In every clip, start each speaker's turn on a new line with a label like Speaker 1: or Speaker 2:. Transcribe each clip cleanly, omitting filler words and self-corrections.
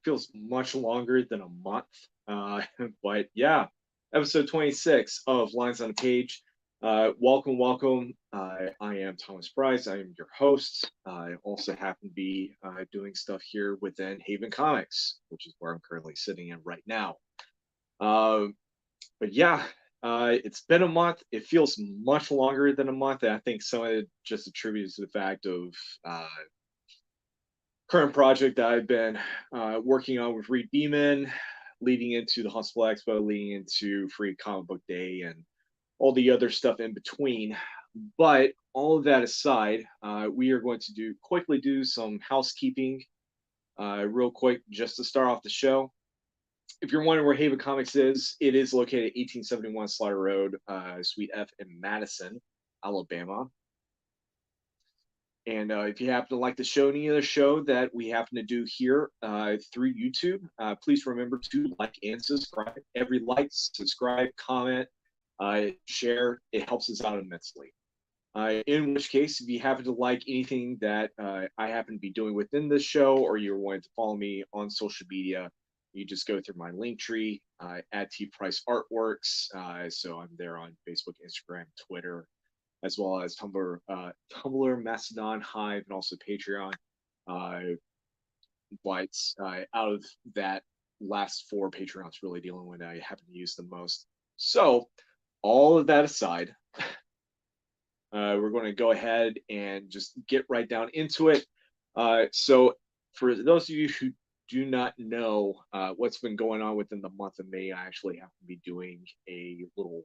Speaker 1: feels much longer than a month. But yeah, episode 26 of Lines on a Page. Welcome, welcome. I am Thomas Price. I am your host. I also happen to be doing stuff here within Haven Comics, which is where I'm currently sitting in right now. But yeah, it's been a month. It feels much longer than a month. And I think some of it just attributes to the fact of current project that I've been working on with Reed Beeman, leading into the Huntsville Expo, leading into Free Comic Book Day, and all the other stuff in between. But all of that aside, we are going to quickly do some housekeeping real quick just to start off the show. If you're wondering where Haven Comics is, it is located at 1871 Slaughter Road, Suite F in Madison, Alabama. And if you happen to like the show, any other show that we happen to do here through YouTube, please remember to like and subscribe. Every like, subscribe, comment, share, it helps us out immensely. In which case, if you happen to like anything that I happen to be doing within this show, or you're wanting to follow me on social media, you just go through my link tree at tpriceartworks. So I'm there on Facebook, Instagram, Twitter, as well as Tumblr, Mastodon, Hive, and also Patreon. But out of that last four, Patreon's really the only one I happen to use the most. So all of that aside, we're going to go ahead and just get right down into it. So for those of you who do not know what's been going on within the month of May, I actually have to be doing a little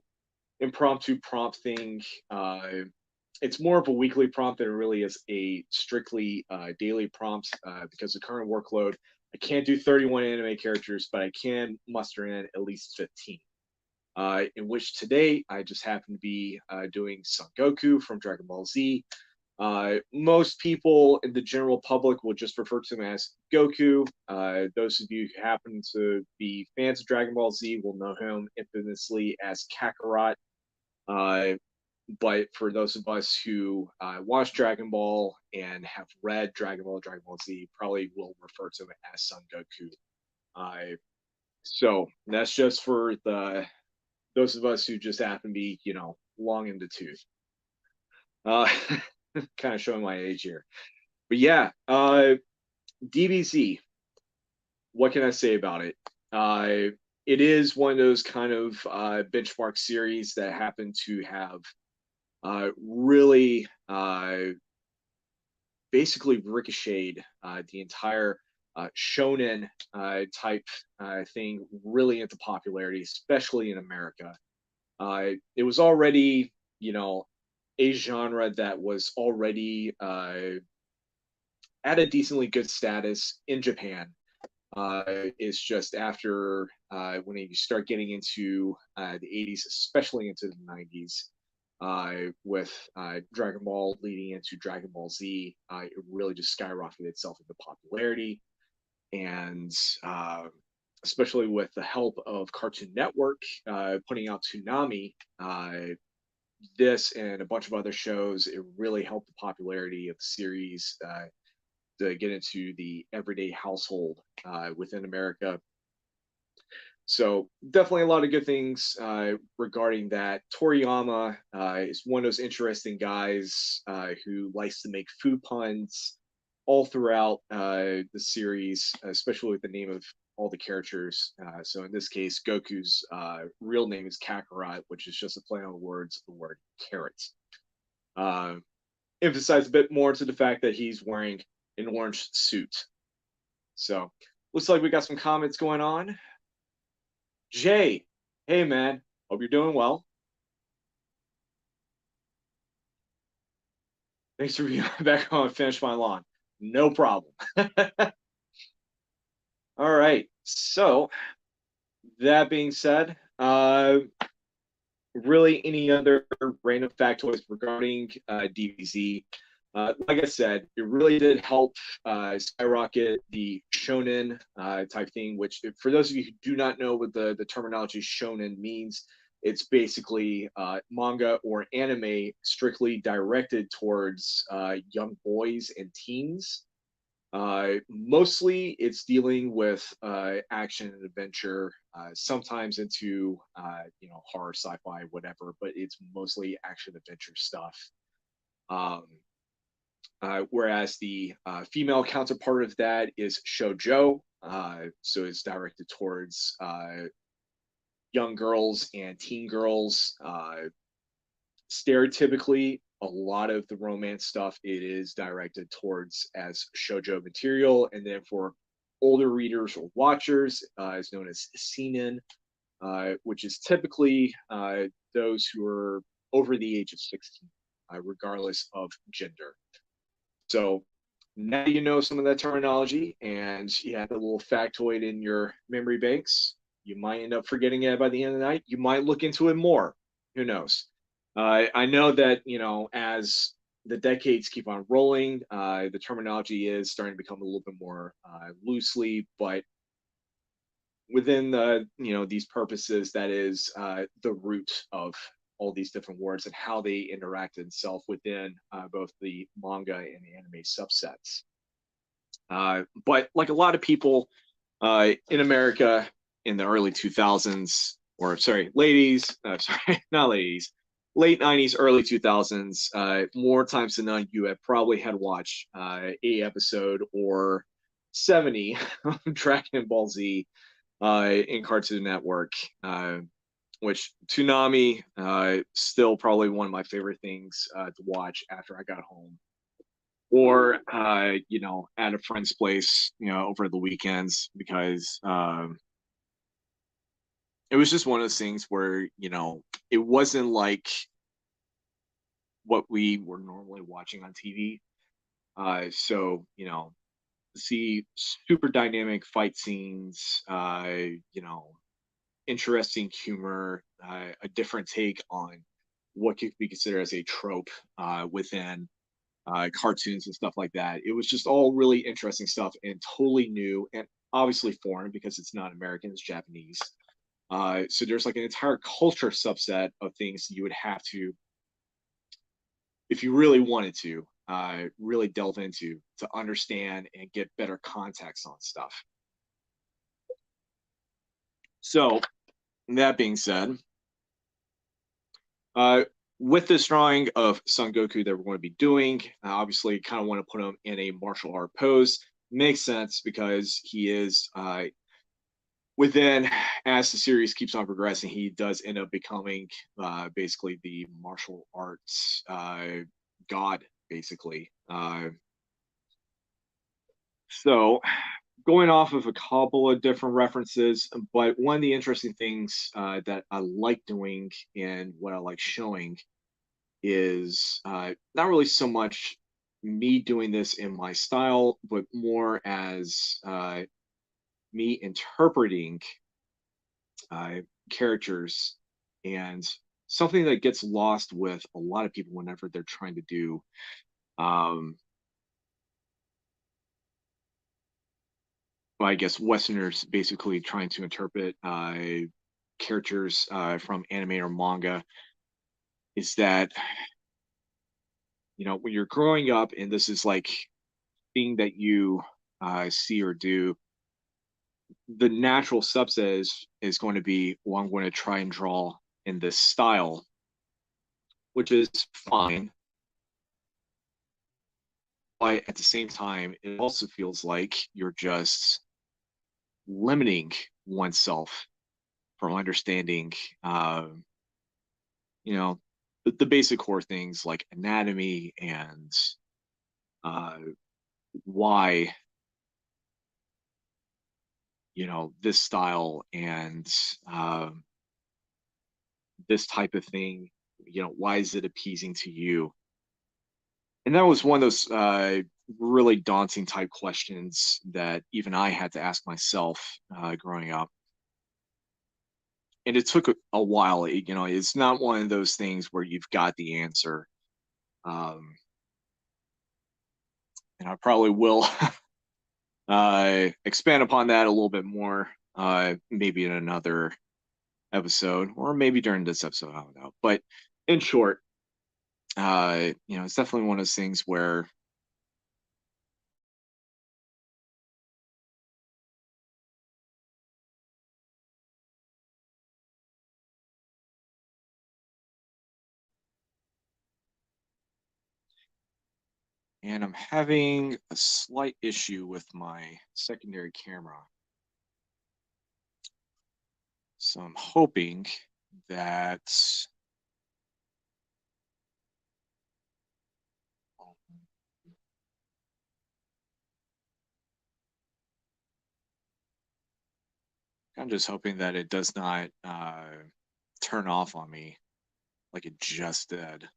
Speaker 1: impromptu prompt thing. It's more of a weekly prompt than it really is a strictly daily prompt because the current workload, I can't do 31 anime characters, but I can muster in at least 15. In which today I just happen to be doing Son Goku from DragonBall Z. Most people in the general public will just refer to him as Goku. Those of you who happen to be fans of Dragon Ball Z will know him infamously as Kakarot. But for those of us who watch Dragon Ball and have read Dragon Ball Z, probably will refer to him as Son Goku. So that's just for those of us who just happen to be, long in the tooth. Kind of showing my age here. But yeah, DBZ. What can I say about it? It is one of those kind of benchmark series that happen to have really basically ricocheted the entire shonen type thing really into popularity, especially in America. It was already, a genre that was already at a decently good status in Japan. It's just after when you start getting into the 80s, especially into the 90s, with Dragon Ball leading into Dragon Ball Z, it really just skyrocketed itself into popularity. And especially with the help of Cartoon Network putting out Toonami, this and a bunch of other shows, it really helped the popularity of the series to get into the everyday household within America. So definitely a lot of good things regarding that. Toriyama is one of those interesting guys who likes to make food puns all throughout the series, especially with the name of all the characters. So in this case, Goku's real name is Kakarot, which is just a play on words of the word carrot. Emphasize a bit more to the fact that he's wearing an orange suit. So looks like we got some comments going on. Jay, hey man, hope you're doing well. Thanks for being back home and finish my lawn. No problem. All right. So that being said, really any other random factoids regarding DBZ? Like I said, it really did help skyrocket the shonen type thing, which for those of you who do not know what the terminology shonen means, it's basically manga or anime strictly directed towards young boys and teens. Mostly it's dealing with action and adventure, sometimes into horror, sci-fi, whatever, but it's mostly action adventure stuff. Um, Whereas the female counterpart of that is shoujo, so it's directed towards young girls and teen girls. Stereotypically, a lot of the romance stuff it is directed towards as shoujo material, and then for older readers or watchers, is known as seinen, which is typically those who are over the age of 16, regardless of gender. So now you know some of that terminology, and you have a little factoid in your memory banks. You might end up forgetting it by the end of the night. You might look into it more. Who knows? I know that as the decades keep on rolling, the terminology is starting to become a little bit more loosely, but within these purposes, that is the root of all these different words and how they interact itself within both the manga and the anime subsets. But like a lot of people in America in the early 2000s, or sorry, ladies, sorry, not ladies, late 90s, early 2000s, more times than none, you have probably had watched a episode or 70 of Dragon Ball Z in Cartoon Network, which Toonami still probably one of my favorite things to watch after I got home, or at a friend's place, over the weekends, because it was just one of those things where it wasn't like what we were normally watching on TV. So see super dynamic fight scenes, interesting humor, a different take on what could be considered as a trope within cartoons and stuff like that. It was just all really interesting stuff and totally new and obviously foreign because it's not American, it's Japanese. So there's like an entire culture subset of things you would have to, if you really wanted to, really delve into to understand and get better context on stuff. So that being said, with this drawing of Son Goku that we're going to be doing, obviously kind of want to put him in a martial art pose. Makes sense because he is within, as the series keeps on progressing, he does end up becoming basically the martial arts god, basically. So going off of a couple of different references, but one of the interesting things that I like doing and what I like showing is not really so much me doing this in my style, but more as me interpreting characters, and something that gets lost with a lot of people whenever they're trying to do I guess Westerners basically trying to interpret characters from anime or manga, is that when you're growing up and this is like thing that you see or do, the natural subset is going to be, well, I'm going to try and draw in this style, which is fine. But at the same time, it also feels like you're just limiting oneself from understanding, you know, the basic core things like anatomy and uh, why, this style and this type of thing, why is it appeasing to you? And that was one of those really daunting type questions that even I had to ask myself growing up. And it took a while. It's not one of those things where you've got the answer. And I probably will expand upon that a little bit more, maybe in another episode, or maybe during this episode. I don't know. But in short, it's definitely one of those things where and I'm having a slight issue with my secondary camera. So I'm hoping that I'm just hoping that it does not turn off on me like it just did.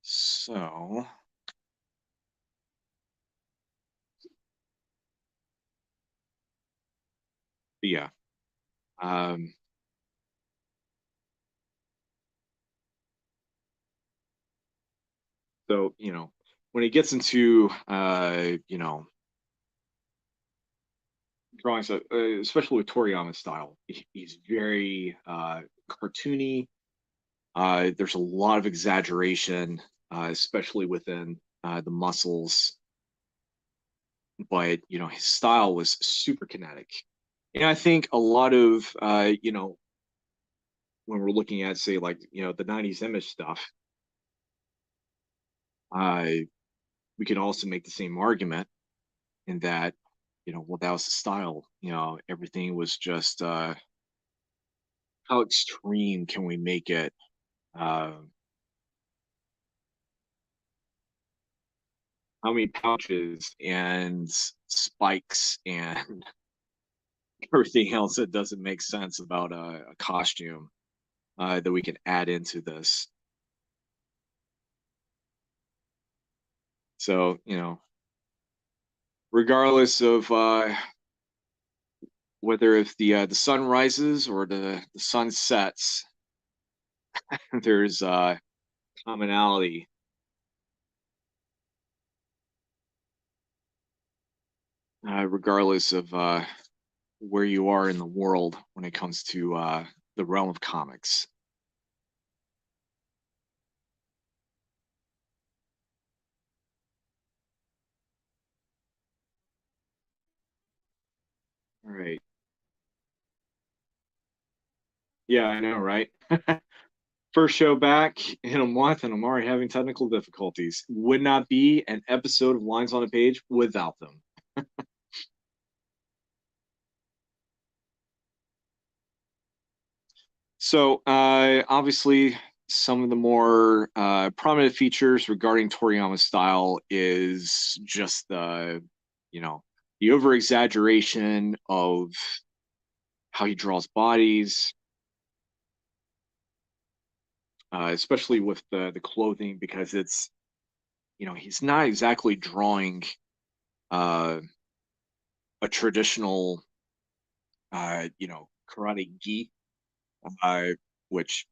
Speaker 1: So yeah. Um, so when it gets into drawings, especially with Toriyama style, he's very cartoony. There's a lot of exaggeration, especially within the muscles, but his style was super kinetic. And I think a lot of when we're looking at, say, like the '90s image stuff, uh, we can also make the same argument in that well, that was the style. Everything was just how extreme can we make it? Uh, how many pouches and spikes and everything else that doesn't make sense about a costume that we can add into this. So, regardless of whether if the sun rises or the sun sets, there's commonality. Regardless of where you are in the world when it comes to the realm of comics. All right. Yeah, I know, right? First show back in a month, and I'm already having technical difficulties. Would not be an episode of Lines on a Page without them. So, obviously, some of the more prominent features regarding Toriyama's style is just the over exaggeration of how he draws bodies, especially with the clothing, because it's he's not exactly drawing uh, a traditional karate gi, uh, which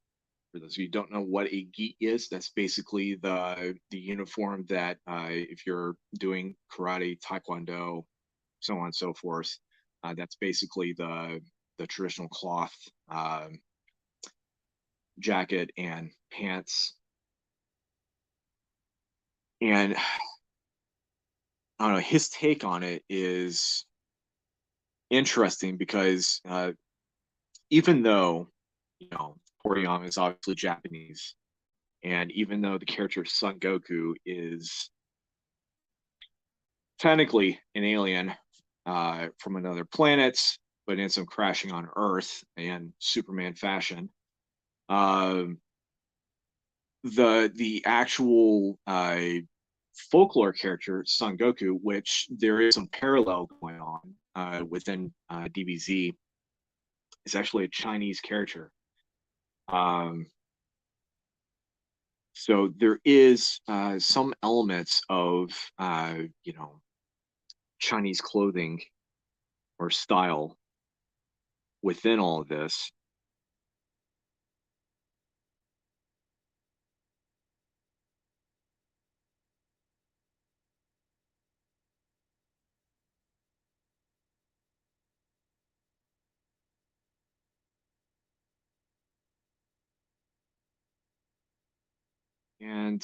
Speaker 1: for those of you who don't know what a gi is, that's basically the uniform that if you're doing karate, taekwondo, so on and so forth, that's basically the traditional cloth jacket and pants. And I don't know, his take on it is interesting because even though Toriyama is obviously Japanese, and even though the character Son Goku is technically an alien from another planet, but ends up crashing on Earth in Superman fashion, um, the actual folklore character Son Goku, which there is some parallel going on within DBZ, is actually a Chinese character. Um, so there is some elements of Chinese clothing or style within all of this. And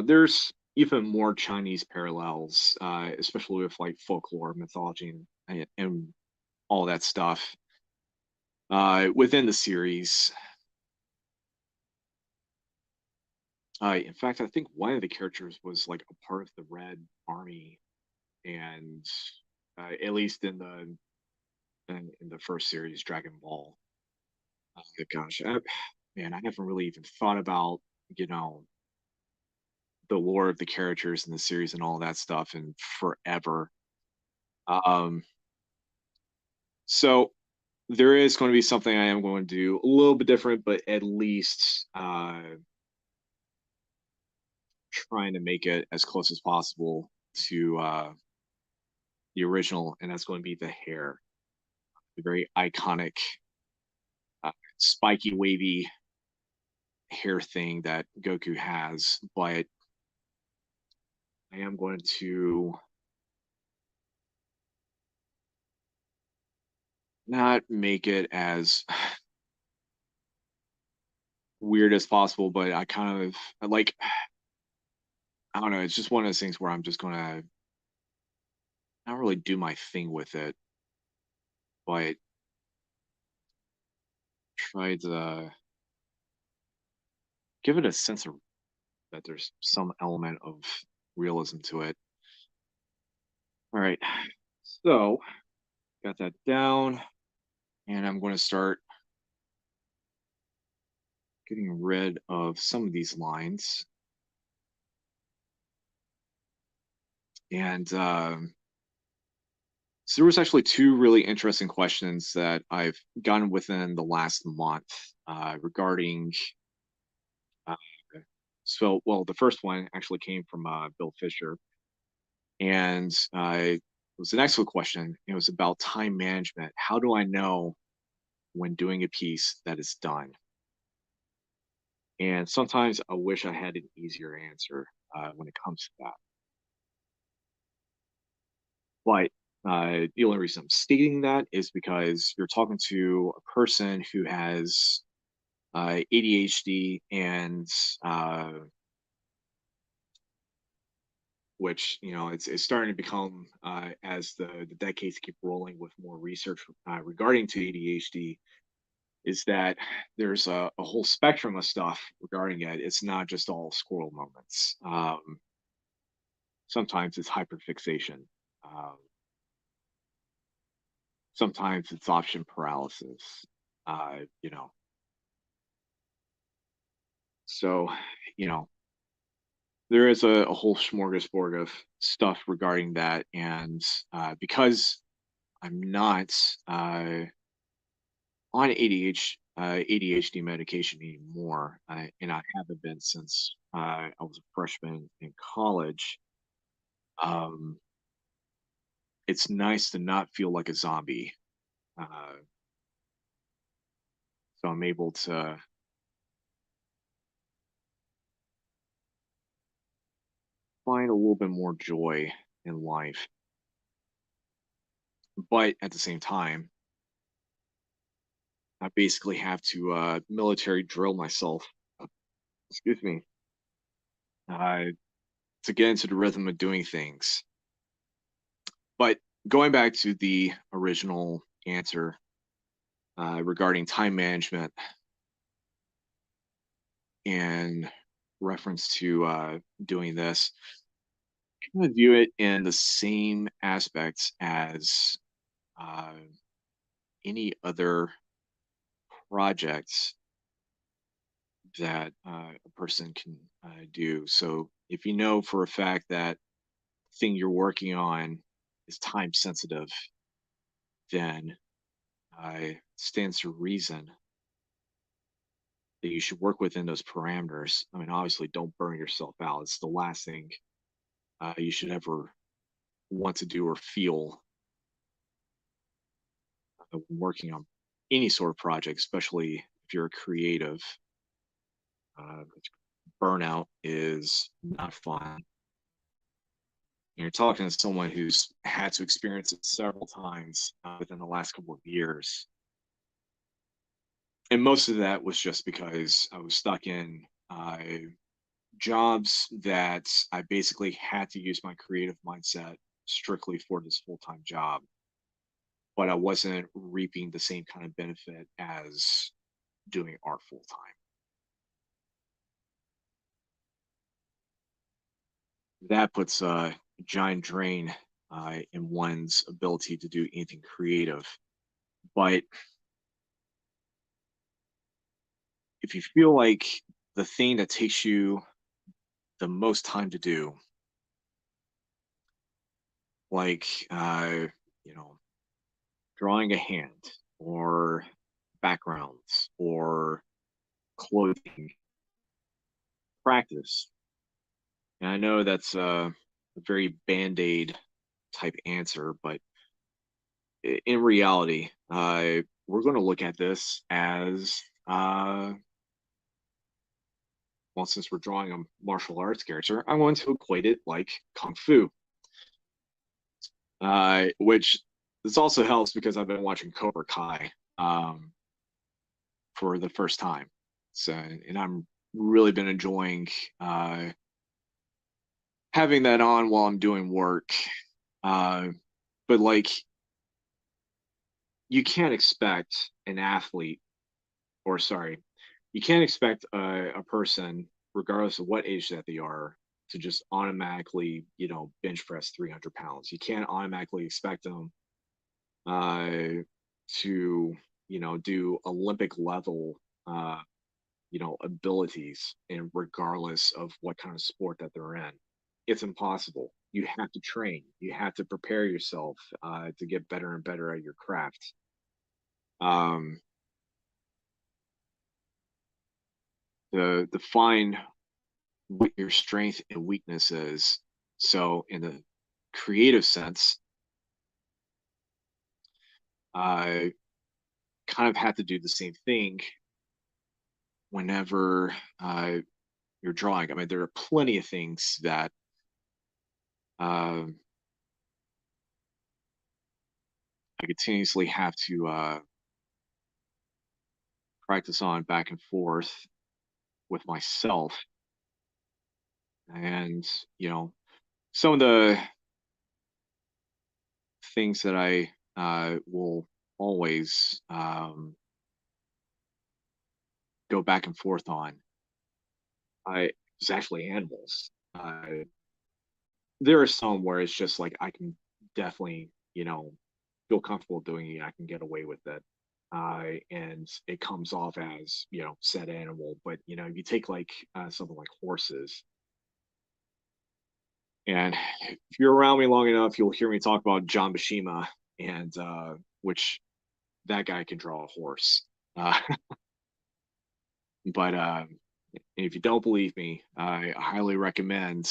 Speaker 1: there's even more Chinese parallels, especially with like folklore, mythology, and all that stuff within the series. In fact, I think one of the characters was like a part of the Red Army, and at least in the first series, Dragon Ball. Gosh, man, I haven't really even thought about you know the lore of the characters in the series and all that stuff in forever. Um, so there is going to be something I am going to do a little bit different, but at least trying to make it as close as possible to the original, and that's going to be the hair, the very iconic, spiky, wavy hair thing that Goku has. But I am going to not make it as weird as possible, but I kind of like, I don't know, it's just one of those things where I'm just gonna not really do my thing with it, but try to give it a sense of that there's some element of realism to it. All right, so got that down, and I'm going to start getting rid of some of these lines. And so there was actually two really interesting questions that I've gotten within the last month regarding. Uh, so, well, the first one actually came from Bill Fisher, and it was an excellent question. It was about time management. How do I know when doing a piece that is done? And sometimes I wish I had an easier answer when it comes to that. But the only reason I'm stating that is because you're talking to a person who has ADHD and which it's starting to become as the decades keep rolling with more research regarding to ADHD is that there's a whole spectrum of stuff regarding it. It's not just all squirrel moments. Sometimes it's hyperfixation. Um, Sometimes it's option paralysis. Uh, you know, so you know there is a whole smorgasbord of stuff regarding that, and because I'm not on ADHD medication anymore, and I haven't been since I was a freshman in college. Um, it's nice to not feel like a zombie. Uh, so I'm able to find a little bit more joy in life. But at the same time, I basically have to military drill myself, excuse me, uh, to get into the rhythm of doing things. But going back to the original answer regarding time management and reference to doing this, I view it in the same aspects as uh, any other projects that a person can do. So if you know for a fact that thing you're working on is time sensitive, then stands to reason that you should work within those parameters. I mean, obviously, don't burn yourself out. It's the last thing you should ever want to do or feel when working on any sort of project, especially if you're a creative. Uh, Burnout is not fun. You're talking to someone who's had to experience it several times within the last couple of years. And most of that was just because I was stuck in jobs that I basically had to use my creative mindset strictly for this full time job, but I wasn't reaping the same kind of benefit as doing art full time. that puts a giant drain in one's ability to do anything creative. But if you feel like the thing that takes you the most time to do, like you know, drawing a hand or backgrounds or clothing, practice. And I know that's a very band-aid type answer, but in reality, we're going to look at this as well, since we're drawing a martial arts character, I'm going to equate it like kung fu, which this also helps because I've been watching Cobra Kai for the first time. So, and I'm really been enjoying having that on while I'm doing work. Uh, but like, you can't expect an athlete, or sorry, you can't expect a person, regardless of what age that they are, to just automatically, bench press 300 pounds. You can't automatically expect them uh, to, do Olympic level, abilities, and regardless of what kind of sport that they're in. It's impossible. You have to train. You have to prepare yourself to get better and better at your craft. Um, to define what your strength and weakness is. So, in the creative sense, I kind of have to do the same thing whenever you're drawing. I mean, there are plenty of things that um, I continuously have to practice on back and forth with myself. And, some of the things that I will always go back and forth on, I is actually animals. There are some where it's just like I can definitely, feel comfortable doing it. I can get away with it. And it comes off as, said animal. But, you take like something like horses. And if you're around me long enough, you'll hear me talk about John Bashima, and which that guy can draw a horse. Uh, but if you don't believe me, I highly recommend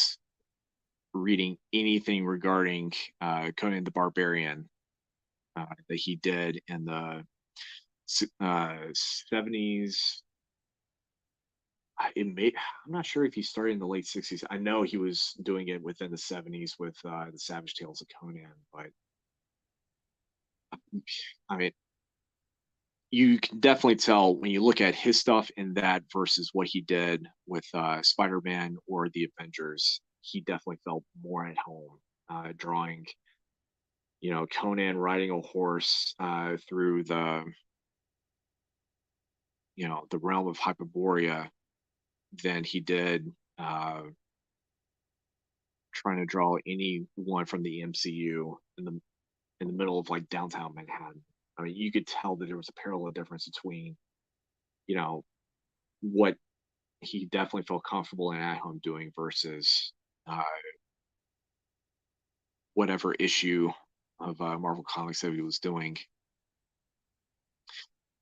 Speaker 1: reading anything regarding Conan the Barbarian that he did in the 70s. It may, I'm not sure if he started in the late 60s. I know he was doing it within the 70s with the Savage Tales of Conan, but I mean, you can definitely tell when you look at his stuff in that versus what he did with Spider-Man or the Avengers. He definitely felt more at home drawing, Conan riding a horse through the realm of Hyperborea than he did trying to draw anyone from the MCU in the middle of like downtown Manhattan. I mean, you could tell that there was a parallel difference between, you know, what he definitely felt comfortable and at home doing versus uh, whatever issue of Marvel Comics that he was doing.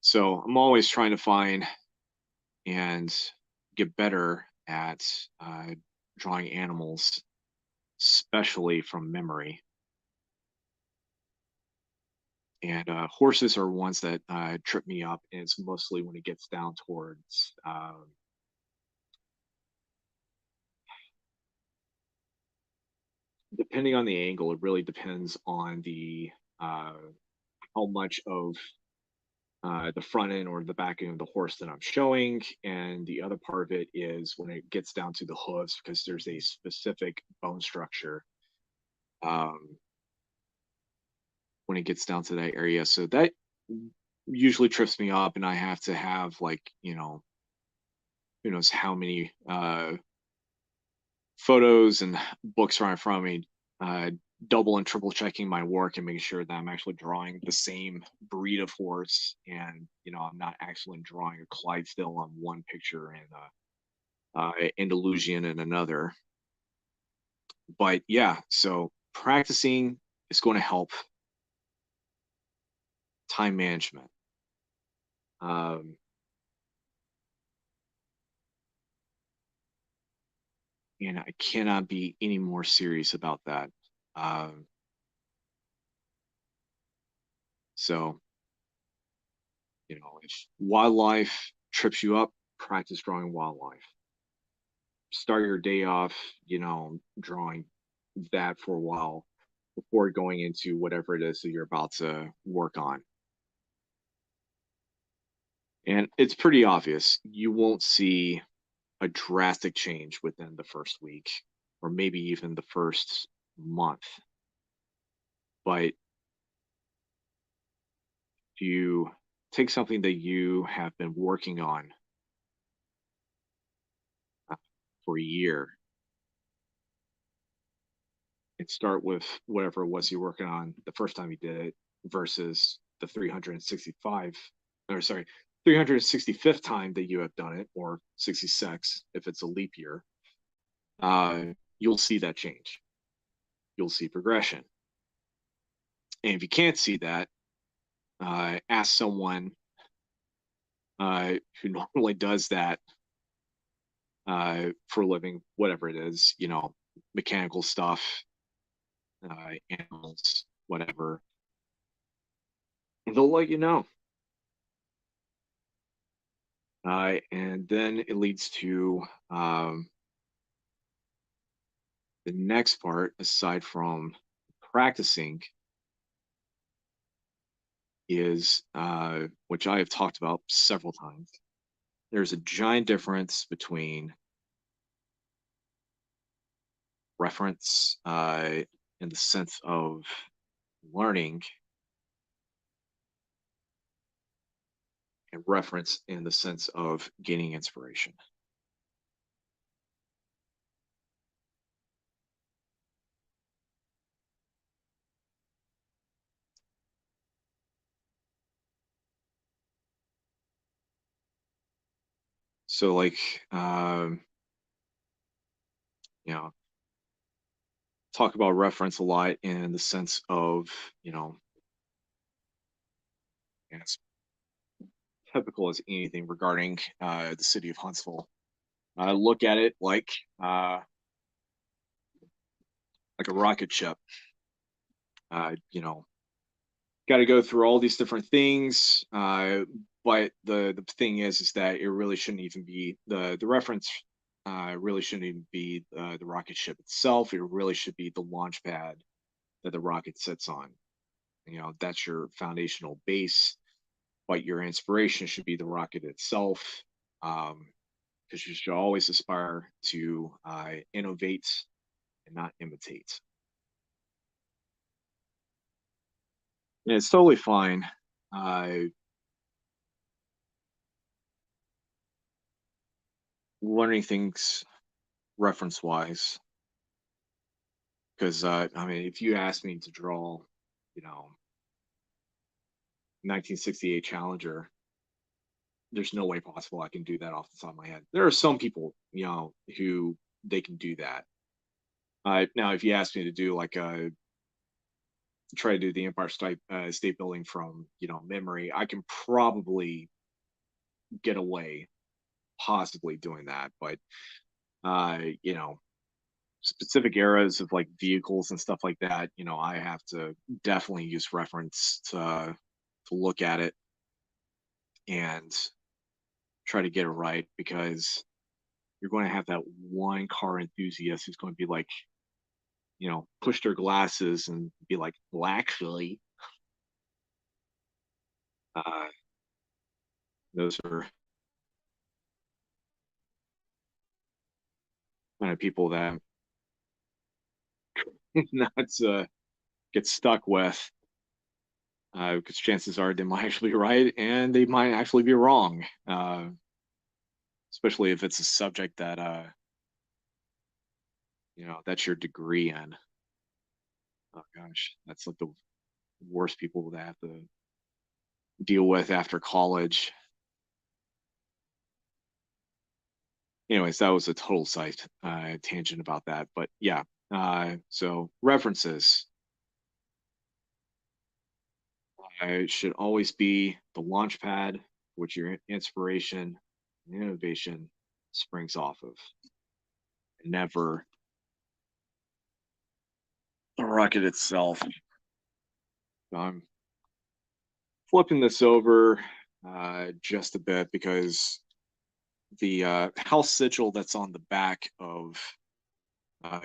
Speaker 1: So I'm always trying to find and get better at drawing animals, especially from memory. And horses are ones that trip me up, and it's mostly when it gets down towards depending on the angle. It really depends on the how much of the front end or the back end of the horse that I'm showing. And the other part of it is when it gets down to the hooves, because there's a specific bone structure um, when it gets down to that area. So that usually trips me up, and I have to have like, who knows how many photos and books right in front of me, double and triple checking my work and making sure that I'm actually drawing the same breed of horse, and I'm not actually drawing a Clydesdale on one picture and Andalusian in another. But yeah, so practicing is going to help time management. Um, and I cannot be any more serious about that. Um, so, if wildlife trips you up, practice drawing wildlife. Start your day off, drawing that for a while before going into whatever it is that you're about to work on. And it's pretty obvious. You won't see a drastic change within the first week or maybe even the first month. But if you take something that you have been working on for a year and start with whatever it was you're working on the first time you did it versus the 365th time that you have done it, or 66 if it's a leap year, you'll see that change. You'll see progression. And if you can't see that, ask someone who normally does that for a living, whatever it is, mechanical stuff, animals, whatever. And they'll let you know. And then it leads to the next part, aside from practicing, is which I have talked about several times. There's a giant difference between reference in the sense of learning and reference in the sense of gaining inspiration. So like, talk about reference a lot in the sense of, it's typical as anything regarding the city of Huntsville. Look at it like a rocket ship. Got to go through all these different things. But the thing is that it really shouldn't even be the reference. Really shouldn't even be the rocket ship itself. It really should be the launch pad that the rocket sits on. That's your foundational base, but your inspiration should be the rocket itself. Because you should always aspire to innovate and not imitate. And it's totally fine. Learning things reference wise, because if you ask me to draw 1968 Challenger, there's no way possible I can do that off the top of my head. There are some people who they can do that. Now if you ask me to do try to do the Empire State Building from memory, I can probably get away possibly doing that, but specific eras of like vehicles and stuff like that, I have to definitely use reference to look at it and try to get it right, because you're going to have that one car enthusiast who's going to be like, push their glasses and be like, well, actually, uh, those are kind of people that not get stuck with, because chances are they might actually be right and they might actually be wrong, especially if it's a subject that that's your degree in. Oh gosh, that's like the worst people to have to deal with after college. Anyways, that was a total side tangent about that. But yeah, so references should always be the launch pad, which your inspiration and innovation springs off of. Never the rocket itself. So I'm flipping this over just a bit because the house sigil that's on the back of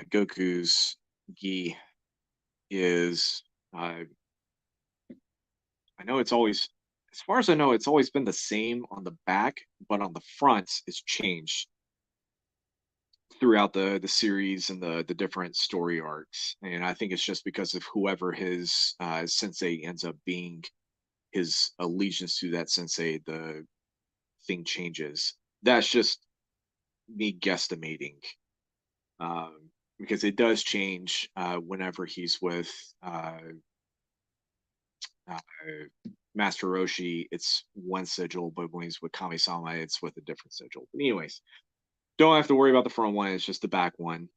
Speaker 1: Goku's gi is I know it's always, as far as I know, it's always been the same on the back, but on the front, it's changed throughout the series and the different story arcs. And I think it's just because of whoever his sensei ends up being, his allegiance to that sensei, the thing changes. That's just me guesstimating. Because it does change whenever he's with uh, Master Roshi, it's one sigil, but when he's with Kami-sama, it's with a different sigil. But anyways, don't have to worry about the front one. It's just the back one.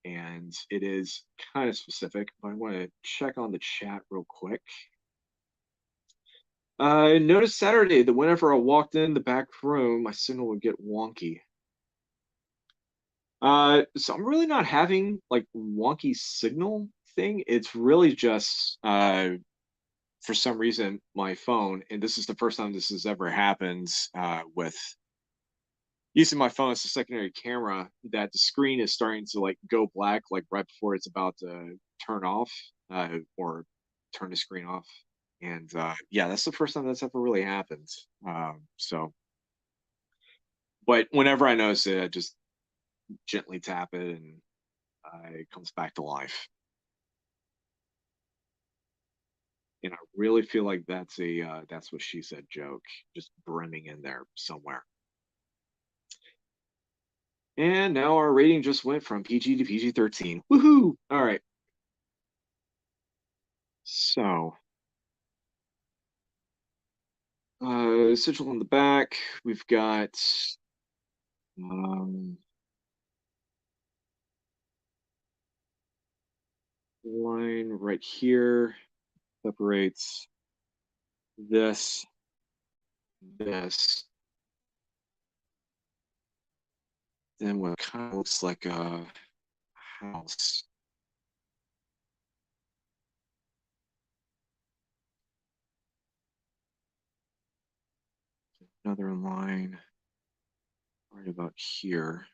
Speaker 1: And it is kind of specific, but I want to check on the chat real quick. I noticed Saturday that whenever I walked in the back room, my signal would get wonky. So I'm really not having like wonky signal thing. It's really just for some reason my phone, and this is the first time this has ever happened with using my phone as a secondary camera, that the screen is starting to like go black like right before it's about to turn off or turn the screen off. And yeah, that's the first time that's ever really happened. So, but whenever I notice it, I just gently tap it and it comes back to life. And I really feel like that's what she said joke just brimming in there somewhere. And now our rating just went from PG to PG-13. Woohoo! All right. So, sigil on the back. We've got um, line right here separates this, this, then what kind of looks like a house. Another line right about here.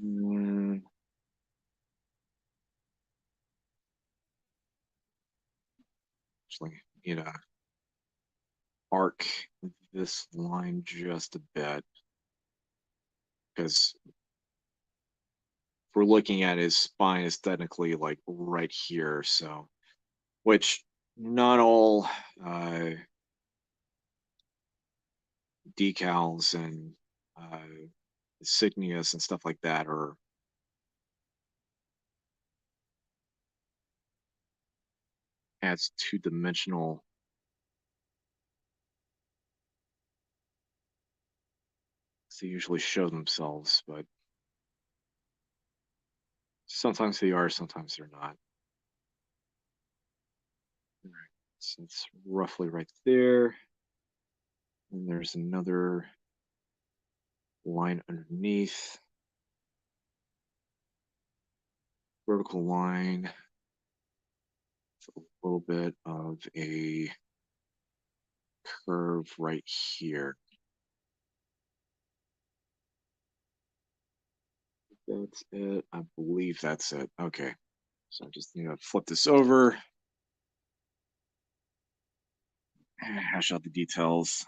Speaker 1: Mm, actually, need to arc this line just a bit because if we're looking at his spine, is technically like right here. So, which not all decals and insignias and stuff like that are adds two-dimensional. They usually show themselves, but sometimes they are, sometimes they're not. All right, so it's roughly right there. And there's another line underneath. Vertical line. A little bit of a curve right here. That's it. I believe that's it. Okay. So I just need to flip this over. Hash out the details.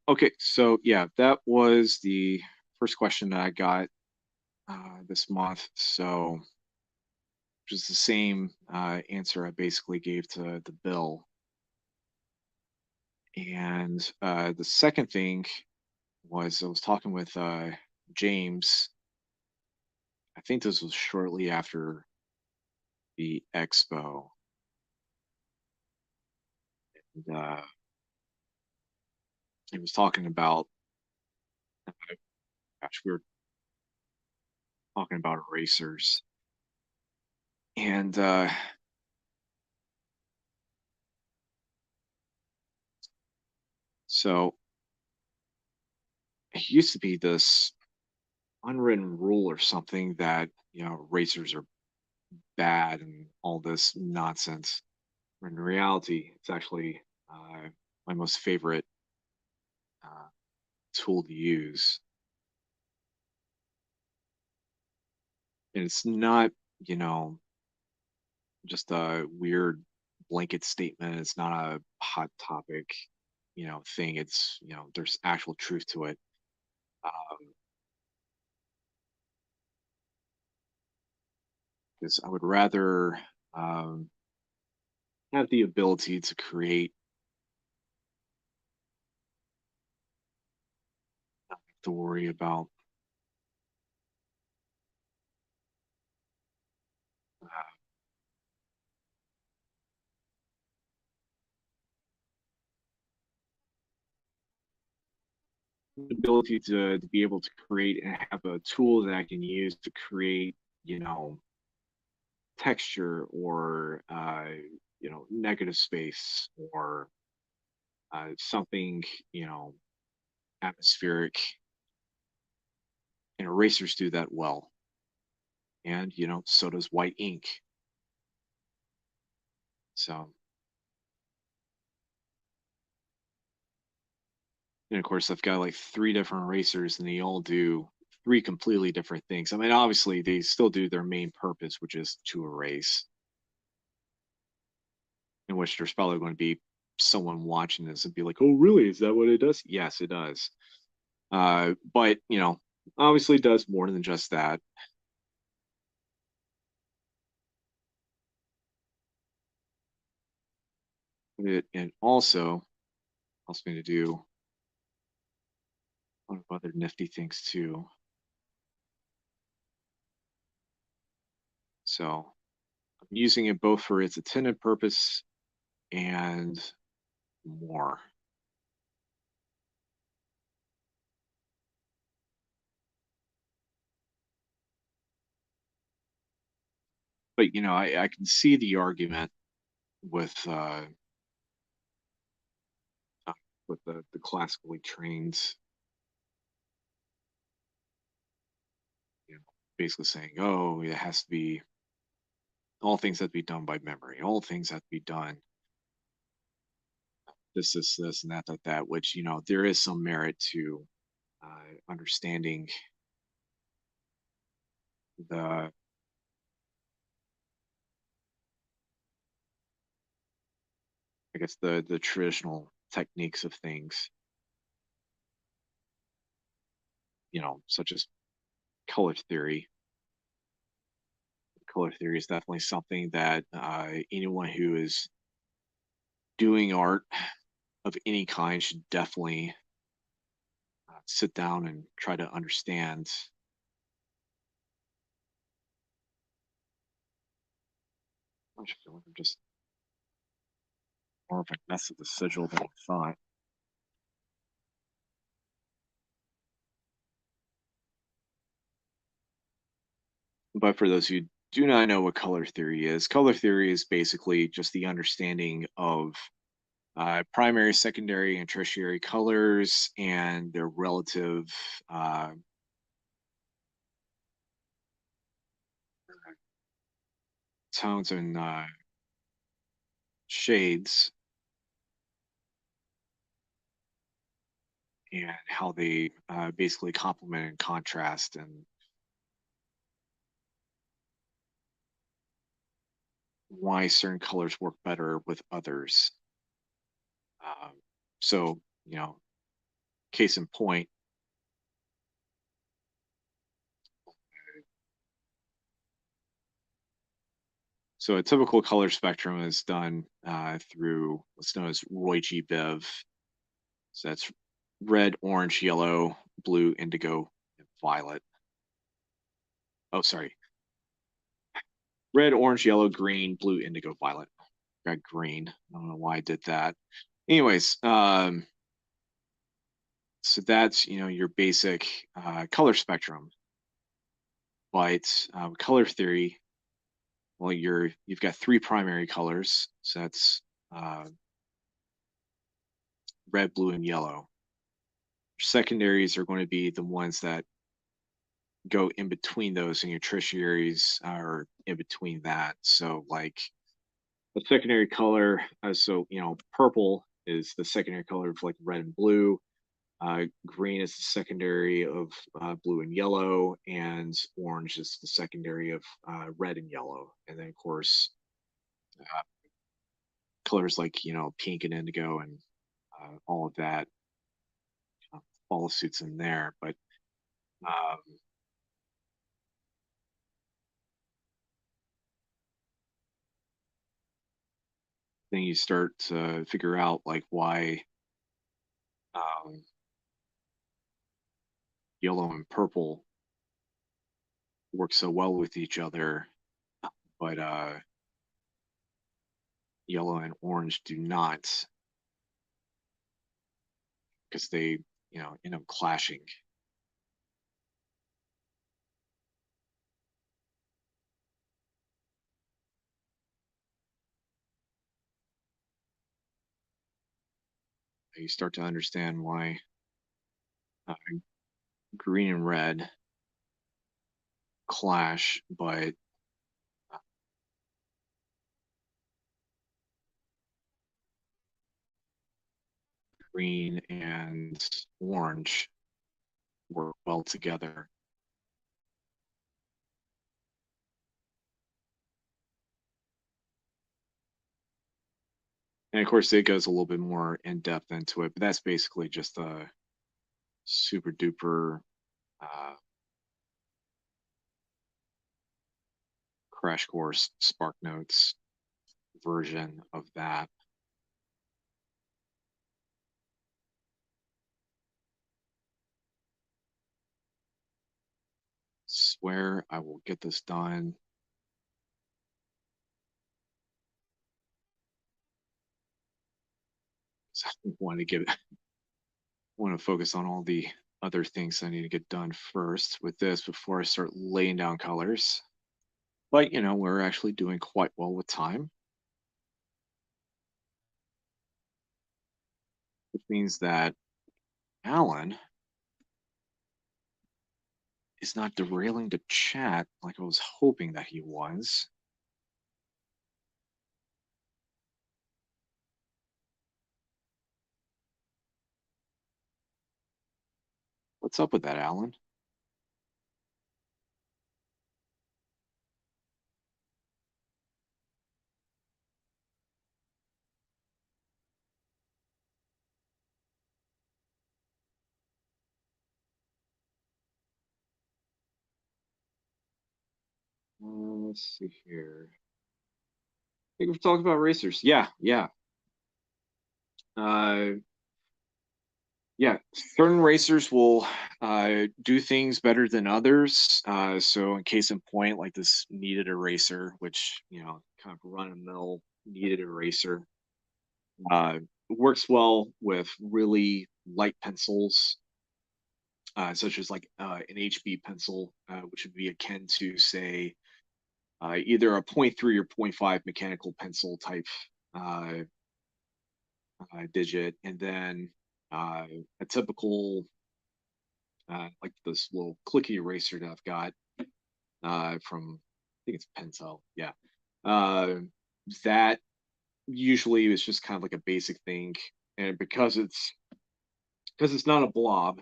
Speaker 1: Okay, so yeah, that was the first question that I got this month. So just the same answer I basically gave to the bill. And the second thing was I was talking with James. I think this was shortly after the expo. And, he was talking about, gosh, we were talking about erasers. And so it used to be this unwritten rule or something that, erasers are bad and all this nonsense. In reality, it's actually my most favorite uh, tool to use. And it's not, you know, just a weird blanket statement. It's not a hot topic, thing. It's, there's actual truth to it. Because I would rather um, have the ability to create, to worry about the ability to be able to create and have a tool that I can use to create, texture or negative space or something, you know, atmospheric. And erasers do that well. And so does white ink. So, and of course, I've got like three different erasers, and they all do three completely different things. I mean, obviously, they still do their main purpose, which is to erase. In which there's probably going to be someone watching this and be like, "Oh, really? Is that what it does?" Yes, it does. But obviously, it does more than just that. And also helps me to do a lot of other nifty things too. So I'm using it both for its intended purpose and more. But I can see the argument with the classically trained, you know, basically saying, "Oh, it has to be all things have to be done by memory. All things have to be done this, and that." Which there is some merit to understanding the I guess the traditional techniques of things, such as color theory. Color theory is definitely something that anyone who is doing art of any kind should definitely sit down and try to understand. I feel like I'm just more of a mess of the sigil than I thought. But for those who do not know what color theory is basically just the understanding of primary, secondary, and tertiary colors and their relative uh, tones and shades, and how they basically complement and contrast, and why certain colors work better with others. Um, so, case in point, so a typical color spectrum is done through what's known as Roy-G Biv. So that's red, orange, yellow, blue, indigo, and violet. Oh, sorry. Red, orange, yellow, green, blue, indigo, violet. Got green. I don't know why I did that. Anyways, so that's your basic color spectrum. But color theory, well, you've got three primary colors. So that's red, blue, and yellow. Secondaries are going to be the ones that go in between those, and your tertiaries are in between that. So like the secondary color, so purple is the secondary color of like red and blue. Green is the secondary of blue and yellow, and orange is the secondary of red and yellow. And then of course colors like pink and indigo and all of that follow suits in there. But then you start to figure out like why um, yellow and purple work so well with each other, but yellow and orange do not, because they end up clashing. You start to understand why uh, green and red clash, but green and orange work well together. And of course, it goes a little bit more in depth into it, but that's basically just a super duper uh, crash course Spark Notes version of that. Swear I will get this done. So I want to focus on all the other things I need to get done first with this before I start laying down colors. But we're actually doing quite well with time, which means that Alan is not derailing the chat like I was hoping that he was. What's up with that, Alan? Let's see here. I think we've talked about racers. Yeah, yeah. Uh, yeah, certain racers will do things better than others. So, in case in point, like this kneaded eraser, which kind of run of the mill kneaded eraser, works well with really light pencils, such as like an HB pencil, which would be akin to say either a 0.3 or 0.5 mechanical pencil type uh, digit, and then a typical like this little clicky eraser that I've got from I think it's Pentel. Yeah, uh, that usually is just kind of like a basic thing, and because it's not a blob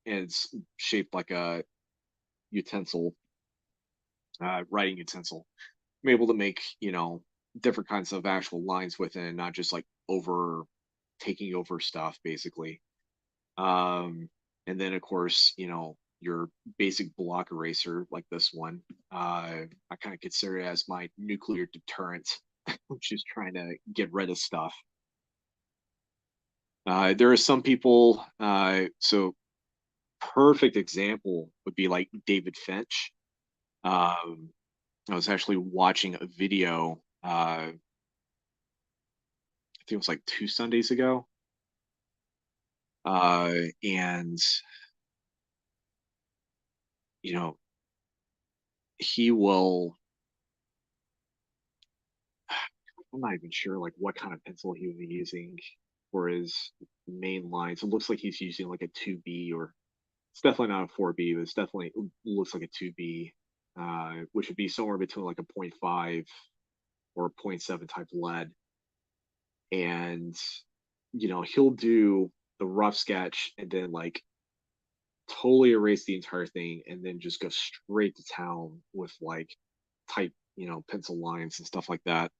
Speaker 1: and it's shaped like a utensil, writing utensil, I'm able to make different kinds of actual lines with it, and not just like over taking over stuff basically. And then of course, your basic block eraser like this one. I kind of consider it as my nuclear deterrent, which is trying to get rid of stuff. There are some people, so perfect example would be like David Finch. Um, I was actually watching a video, I think it was like 2 Sundays ago. And, you know, he will, I'm not even sure like what kind of pencil he was using for his main lines. It looks like he's using like a 2B, or it's definitely not a 4B, but it's definitely looks like a 2B, which would be somewhere between like a point 0.5 or a point 0.7 type lead. And, he'll do the rough sketch and then like totally erase the entire thing and then just go straight to town with like type, pencil lines and stuff like that.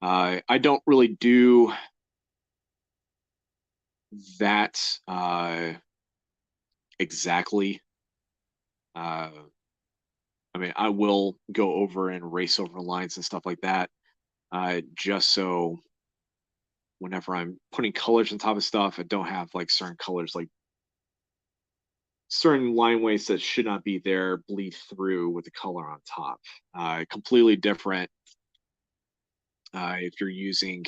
Speaker 1: I don't really do that exactly. Uh, I mean, I will go over and race over lines and stuff like that, just so whenever I'm putting colors on top of stuff, I don't have like certain colors, like certain line weights that should not be there bleed through with the color on top. Completely different if you're using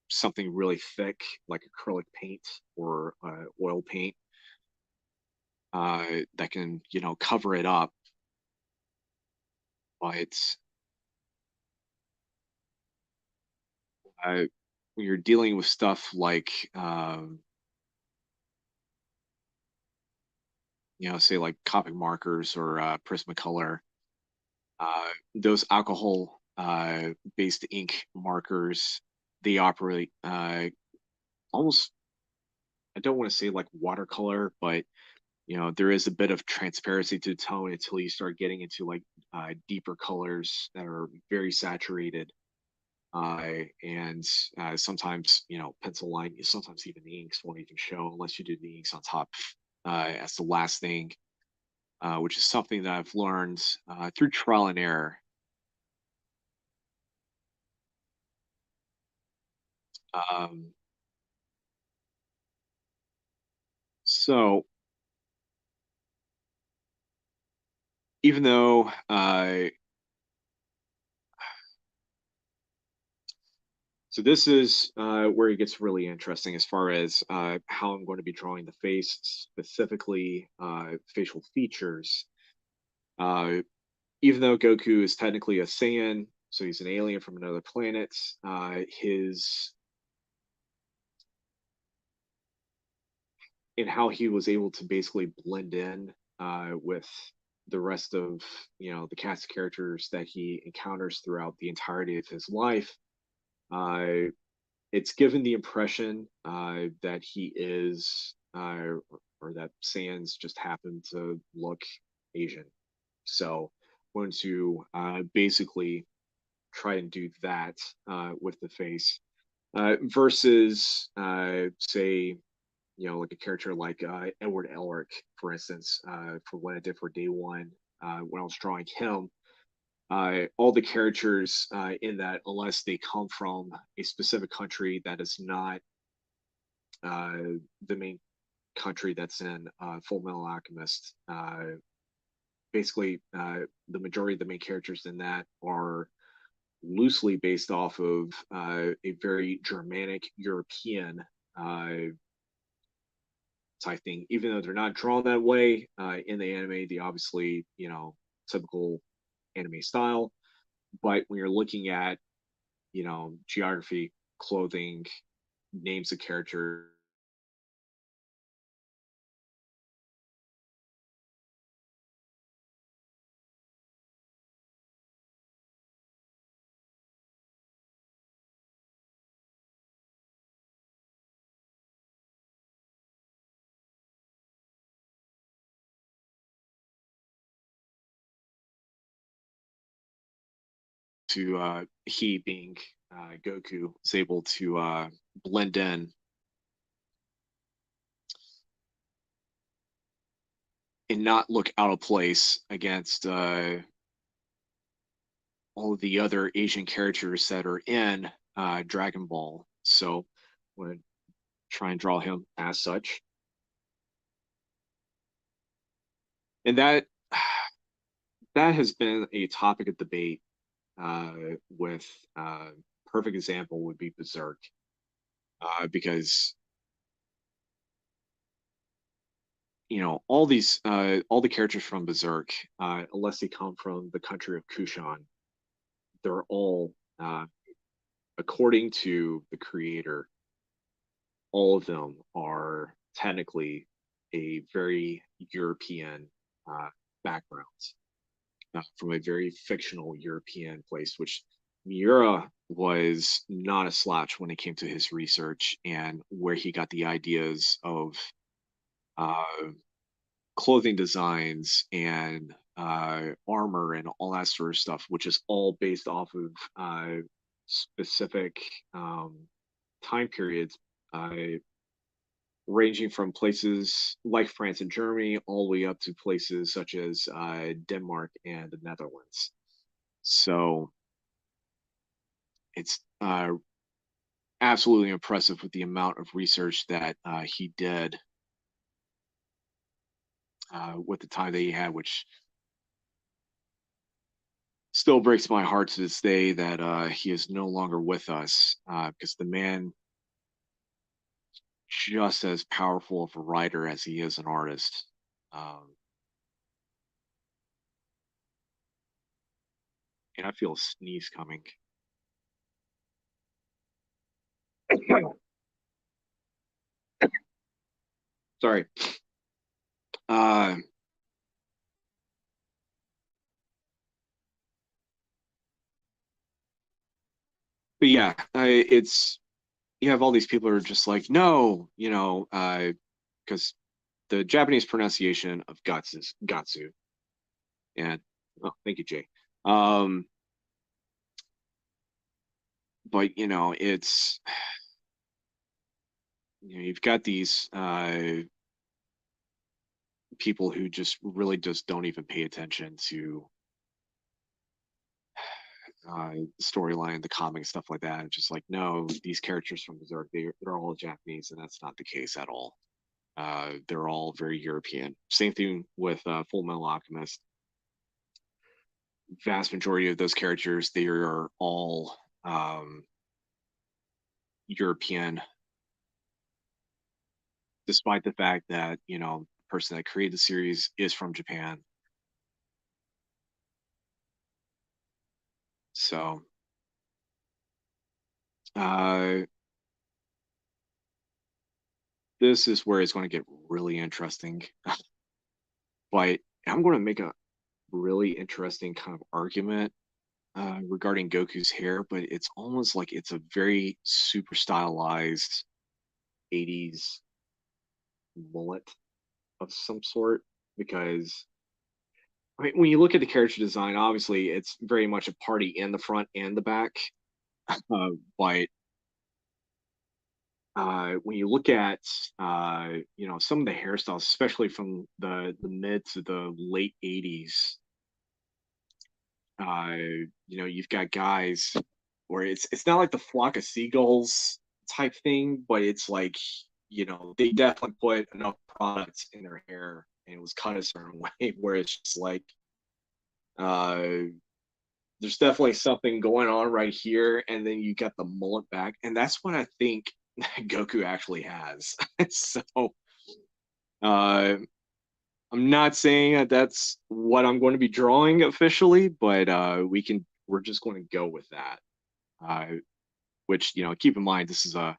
Speaker 1: something really thick like acrylic paint or oil paint that can, cover it up. But when you're dealing with stuff like, say like Copic markers or Prismacolor, those alcohol based ink markers, they operate almost, I don't want to say like watercolor, but there is a bit of transparency to the tone until you start getting into like deeper colors that are very saturated. And sometimes, pencil line, sometimes even the inks won't even show unless you do the inks on top as the last thing, which is something that I've learned through trial and error. Um, so even though so this is where it gets really interesting as far as how I'm going to be drawing the face, specifically facial features. Uh, Even though Goku is technically a Saiyan, so he's an alien from another planet, his in how he was able to basically blend in with the rest of the cast of characters that he encounters throughout the entirety of his life. Uh, it's given the impression that he is, or that Saiyans just happen to look Asian. So, I'm going to basically try and do that with the face versus, say, like a character like Edward Elric, for instance, for what I did for day one when I was drawing him. All the characters in that, unless they come from a specific country that is not the main country that's in Full Metal Alchemist, basically the majority of the main characters in that are loosely based off of a very Germanic European type thing. Even though they're not drawn that way in the anime, they obviously, typical anime style. But when you're looking at, geography, clothing, names of characters, to he being Goku is able to blend in and not look out of place against all of the other Asian characters that are in Dragon Ball. So I'm going to try and draw him as such. And that has been a topic of debate uh, with perfect example would be Berserk, because all all the characters from Berserk, unless they come from the country of Kushan, they're all according to the creator, all of them are technically a very European background, from a very fictional European place, which Miura was not a slouch when it came to his research and where he got the ideas of uh, clothing designs and armor and all that sort of stuff, which is all based off of specific um, time periods, uh, ranging from places like France and Germany all the way up to places such as Denmark and the Netherlands. So it's absolutely impressive with the amount of research that he did with the time that he had, which still breaks my heart to this day that he is no longer with us, because the man just as powerful of a writer as he is an artist. Um, and I feel a sneeze coming. Sorry. Uh, but yeah, it's you have all these people who are just like, no, because the Japanese pronunciation of guts is gatsu. And oh, thank you, Jay. Um, but it's you've got these people who just really just don't even pay attention to storyline, the comic stuff like that. It's just like, no, these characters from Berserk, they're all Japanese, and that's not the case at all. They're all very European. Same thing with Full Metal Alchemist. Vast majority of those characters, they are all European, despite the fact that the person that created the series is from Japan. So uh, this is where it's going to get really interesting. But I'm going to make a really interesting kind of argument regarding Goku's hair, but it's almost like it's a very super stylized 80s mullet of some sort. Because I mean, when you look at the character design, obviously it's very much a party in the front and the back. But when you look at some of the hairstyles, especially from the mid to the late 80s, you've got guys where it's not like the flock of seagulls type thing, but it's like, they definitely put enough products in their hair and it was cut a certain way where it's just like, uh, there's definitely something going on right here. And then you got the mullet back. And that's what I think Goku actually has. So, uh, I'm not saying that that's what I'm going to be drawing officially, but we're just going to go with that. Uh, which keep in mind, this is a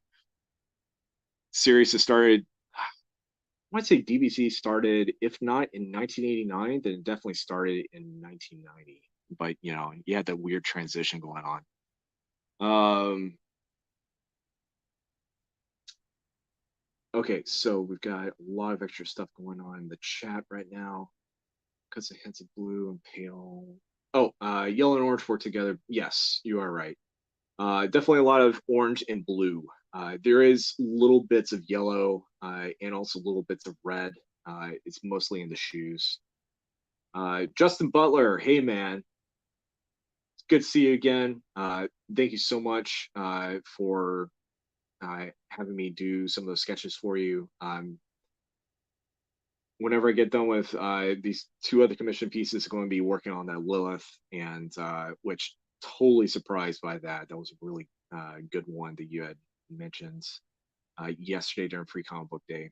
Speaker 1: series that started. I want to say DBC started, if not in 1989, then it definitely started in 1990. But you had that weird transition going on. Um, okay, so we've got a lot of extra stuff going on in the chat right now. Because of hints of blue and pale. Oh, yellow and orange work together. Yes, you are right. Definitely a lot of orange and blue. There is little bits of yellow and also little bits of red it's mostly in the shoes. Justin Butler, hey man, it's good to see you again. Thank you so much for having me do some of those sketches for you. Whenever I get done with these two other commission pieces, I'm going to be working on that Lilith, and which totally surprised by that. That was a really good one that you had mentioned yesterday during Free Comic Book Day.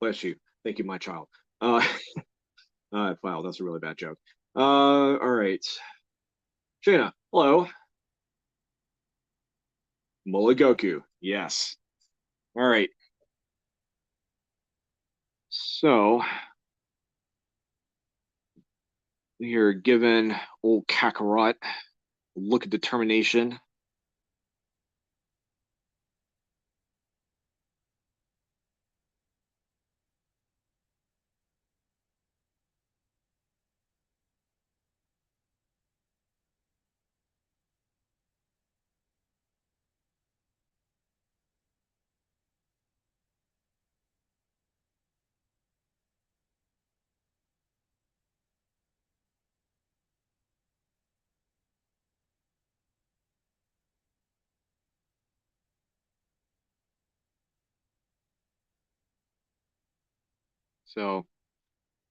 Speaker 1: Bless you. Thank you, my child. Wow, that's a really bad joke. All right. Shayna, hello. Goku, yes. All right. So you're given old Kakarot a look of determination. So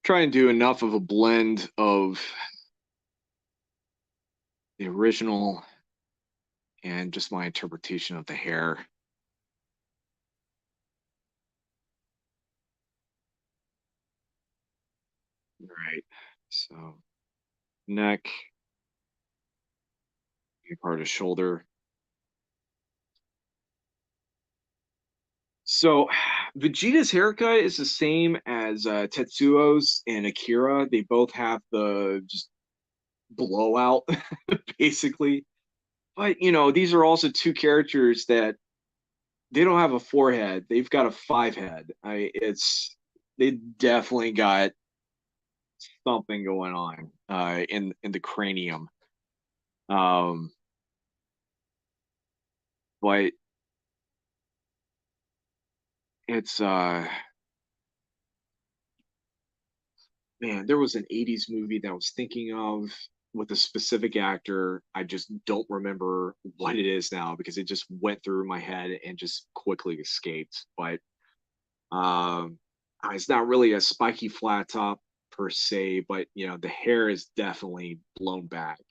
Speaker 1: try and do enough of a blend of the original and just my interpretation of the hair. All right. So neck, part of shoulder. So Vegeta's haircut is the same as Tetsuo's and Akira. They both have the just blowout, basically. But you know, these are also two characters that they don't have a forehead. They've got a five head. They definitely got something going on in the cranium. Um, but it's man, there was an 80s movie that I was thinking of with a specific actor. I just don't remember what it is now because it just went through my head and just quickly escaped. But um, it's not really a spiky flat top per se, but you know, the hair is definitely blown back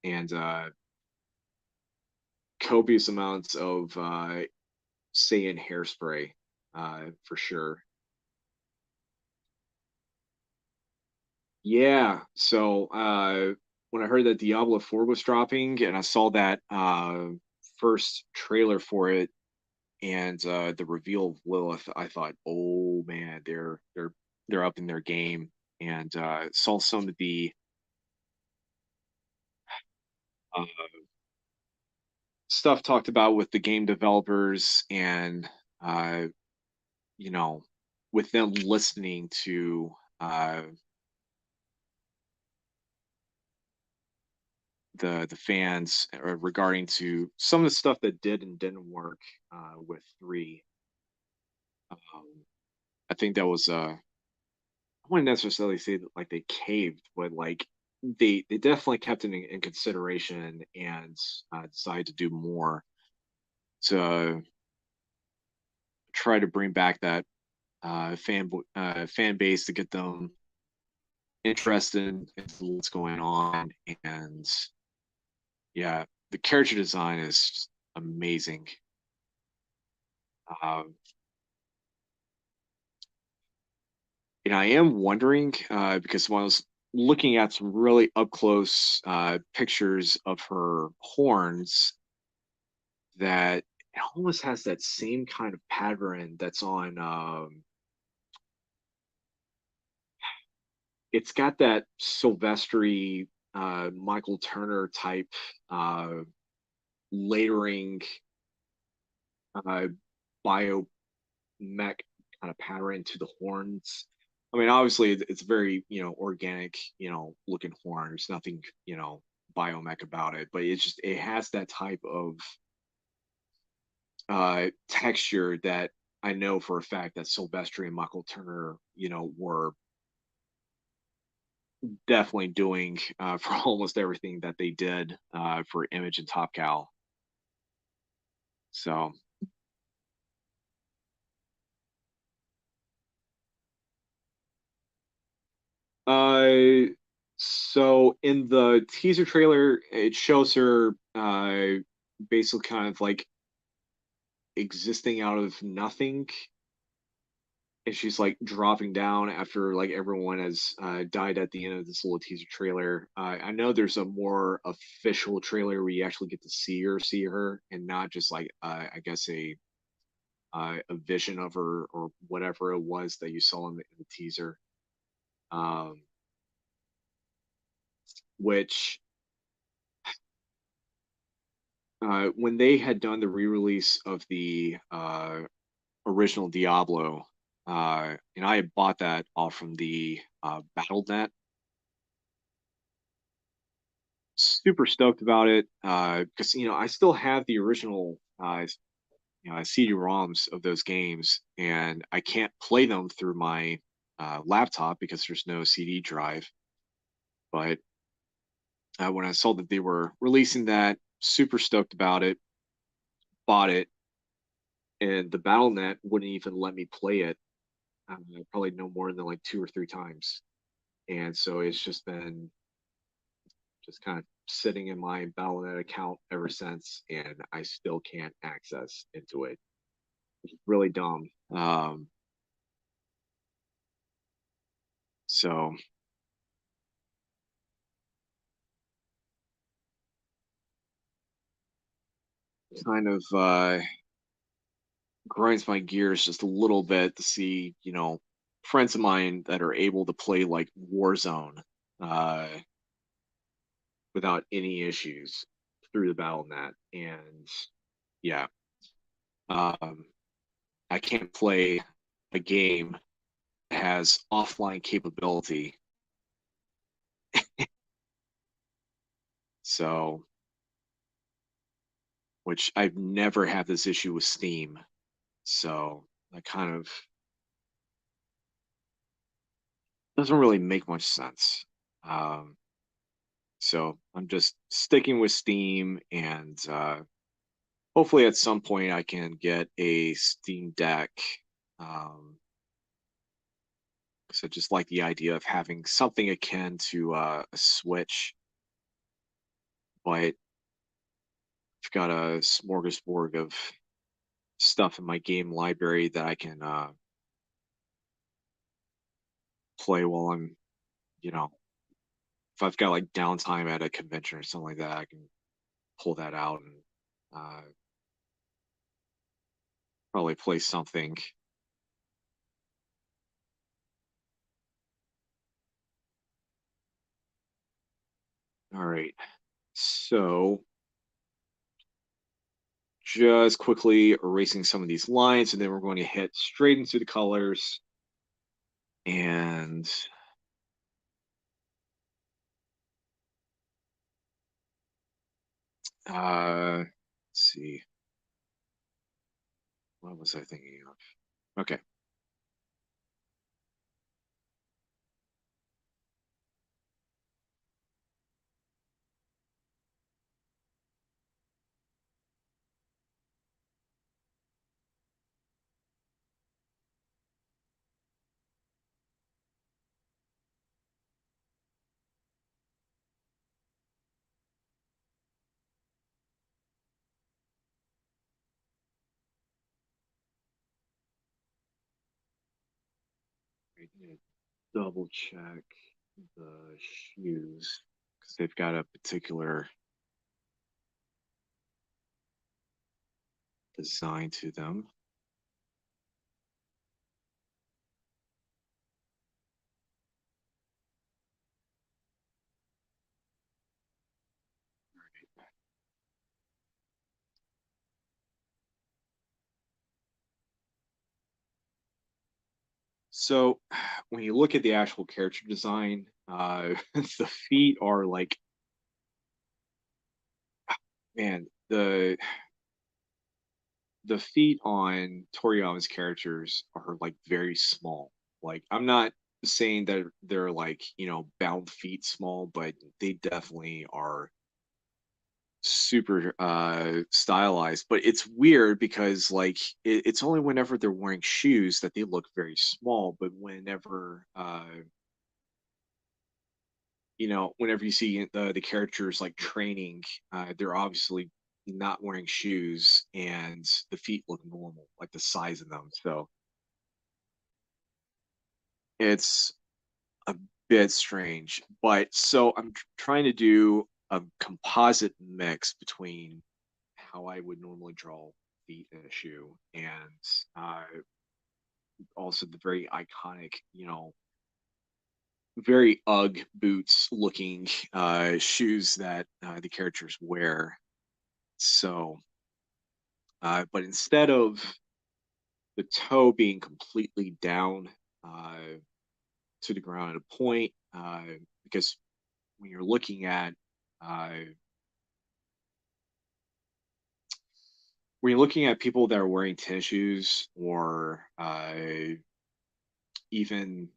Speaker 1: and copious amounts of Saiyan hairspray for sure. Yeah. So when I heard that Diablo 4 was dropping and I saw that first trailer for it and the reveal of Lilith, I thought, oh man, they're up in their game. And saw some of the uh, stuff talked about with the game developers and uh, you know, with them listening to the fans regarding to some of the stuff that did and didn't work with three. Um, I think that was I wouldn't necessarily say that like they caved, but like they definitely kept it in consideration and decided to do more to try to bring back that fan base to get them interested in what's going on. And yeah, the character design is just amazing. Um, and I am wondering because when I was looking at some really up close pictures of her horns, that it almost has that same kind of pattern that's on. It's got that Sylvester Michael Turner type uh, layering uh, bio mech kind of pattern to the horns. I mean, obviously, it's very organic, looking horn. There's nothing biomech about it, but it's just it has that type of texture that I know for a fact that Sylvester and Michael Turner, were definitely doing for almost everything that they did for Image and Top Cow. So, uh, so in the teaser trailer, it shows her basically kind of like existing out of nothing, and she's like dropping down after like everyone has died at the end of this little teaser trailer. I know there's a more official trailer where you actually get to see her, and not just like I guess a vision of her or whatever it was that you saw in the teaser. Um, which when they had done the re-release of the original Diablo, and I had bought that off from the BattleNet. Super stoked about it because I still have the original CD-ROMs of those games, and I can't play them through my laptop because there's no CD drive. But when I saw that they were releasing that, super stoked about it, bought it, and the BattleNet wouldn't even let me play it. Probably no more than like 2 or 3 times, and so it's just been just kind of sitting in my BattleNet account ever since, and I still can't access into it. It's really dumb. So kind of grinds my gears just a little bit to see, friends of mine that are able to play like Warzone uh, without any issues through the BattleNet. And yeah, um, I can't play a game that has offline capability. So, which I've never had this issue with Steam. So that kind of doesn't really make much sense. Um, so I'm just sticking with Steam, and hopefully at some point I can get a Steam Deck. Um, so just like the idea of having something akin to a Switch, but I've got a smorgasbord of stuff in my game library that I can play while I'm, you know, if I've got like downtime at a convention or something like that, I can pull that out and uh, probably play something. All right. So just quickly erasing some of these lines, and then we're going to hit straight into the colors. And let's see, what was I thinking of? Okay. I need to double check the shoes because they've got a particular design to them. So when you look at the actual character design, the feet are like, man, the feet on Toriyama's characters are like very small. Like I'm not saying that they're like, bound feet small, but they definitely are super stylized. But it's weird because like it's only whenever they're wearing shoes that they look very small, but whenever you see the characters like training, they're obviously not wearing shoes and the feet look normal, like the size of them. So it's a bit strange. But so I'm trying to do a composite mix between how I would normally draw feet in a shoe and uh, also the very iconic, very UGG boots looking shoes that the characters wear. So, but instead of the toe being completely down to the ground at a point, because when you're looking at uh, people that are wearing tennis shoes or even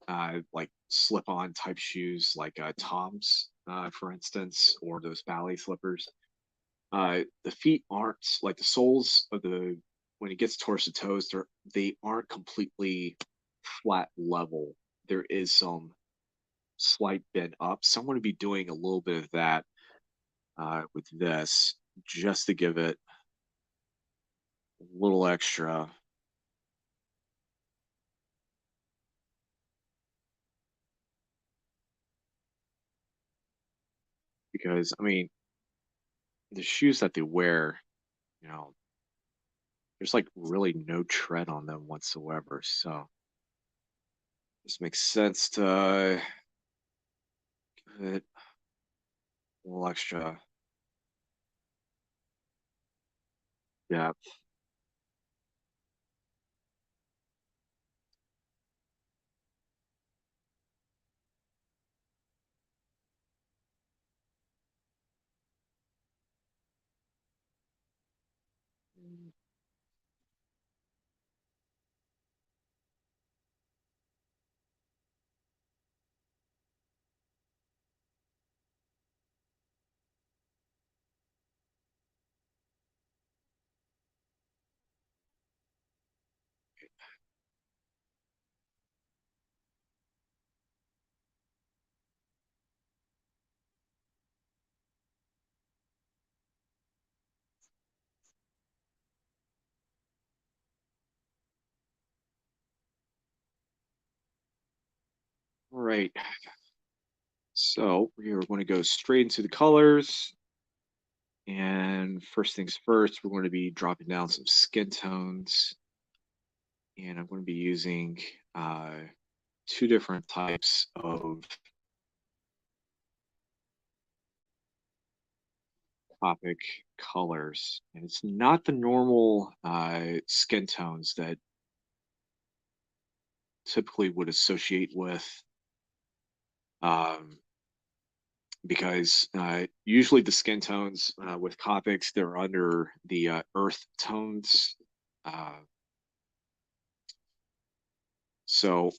Speaker 1: like slip-on type shoes like Toms, for instance, or those ballet slippers, the feet aren't like the soles of the when it gets towards the toes, they aren't completely flat level. There is some slight bend up. So I'm going to be doing a little bit of that with this just to give it a little extra. Because I mean, the shoes that they wear, you know, there's like really no tread on them whatsoever. So this makes sense to give it a little extra depth. All right. So we are going to go straight into the colors. And first things first, we're going to be dropping down some skin tones. And I'm going to be using two different types of topic colors. And it's not the normal skin tones that typically would associate with, um, because usually the skin tones with Copics, they're under the earth tones. Uh, so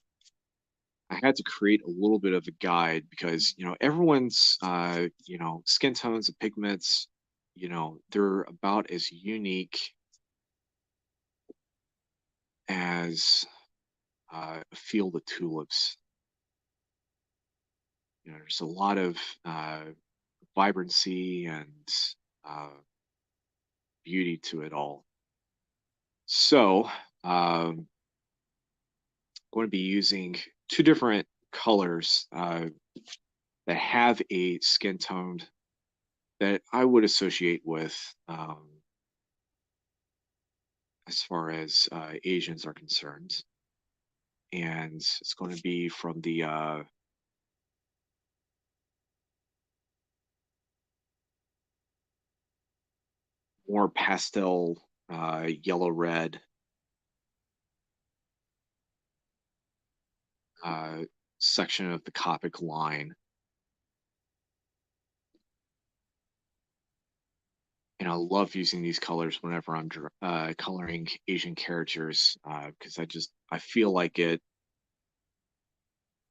Speaker 1: I had to create a little bit of a guide because everyone's skin tones and pigments, they're about as unique as a field of tulips. There's a lot of uh, vibrancy and uh, beauty to it all. So I'm going to be using two different colors that have a skin tone that I would associate with, as far as Asians are concerned. And it's going to be from the more pastel yellow red uh, section of the Copic line. and I love using these colors whenever I'm coloring Asian characters because I feel like it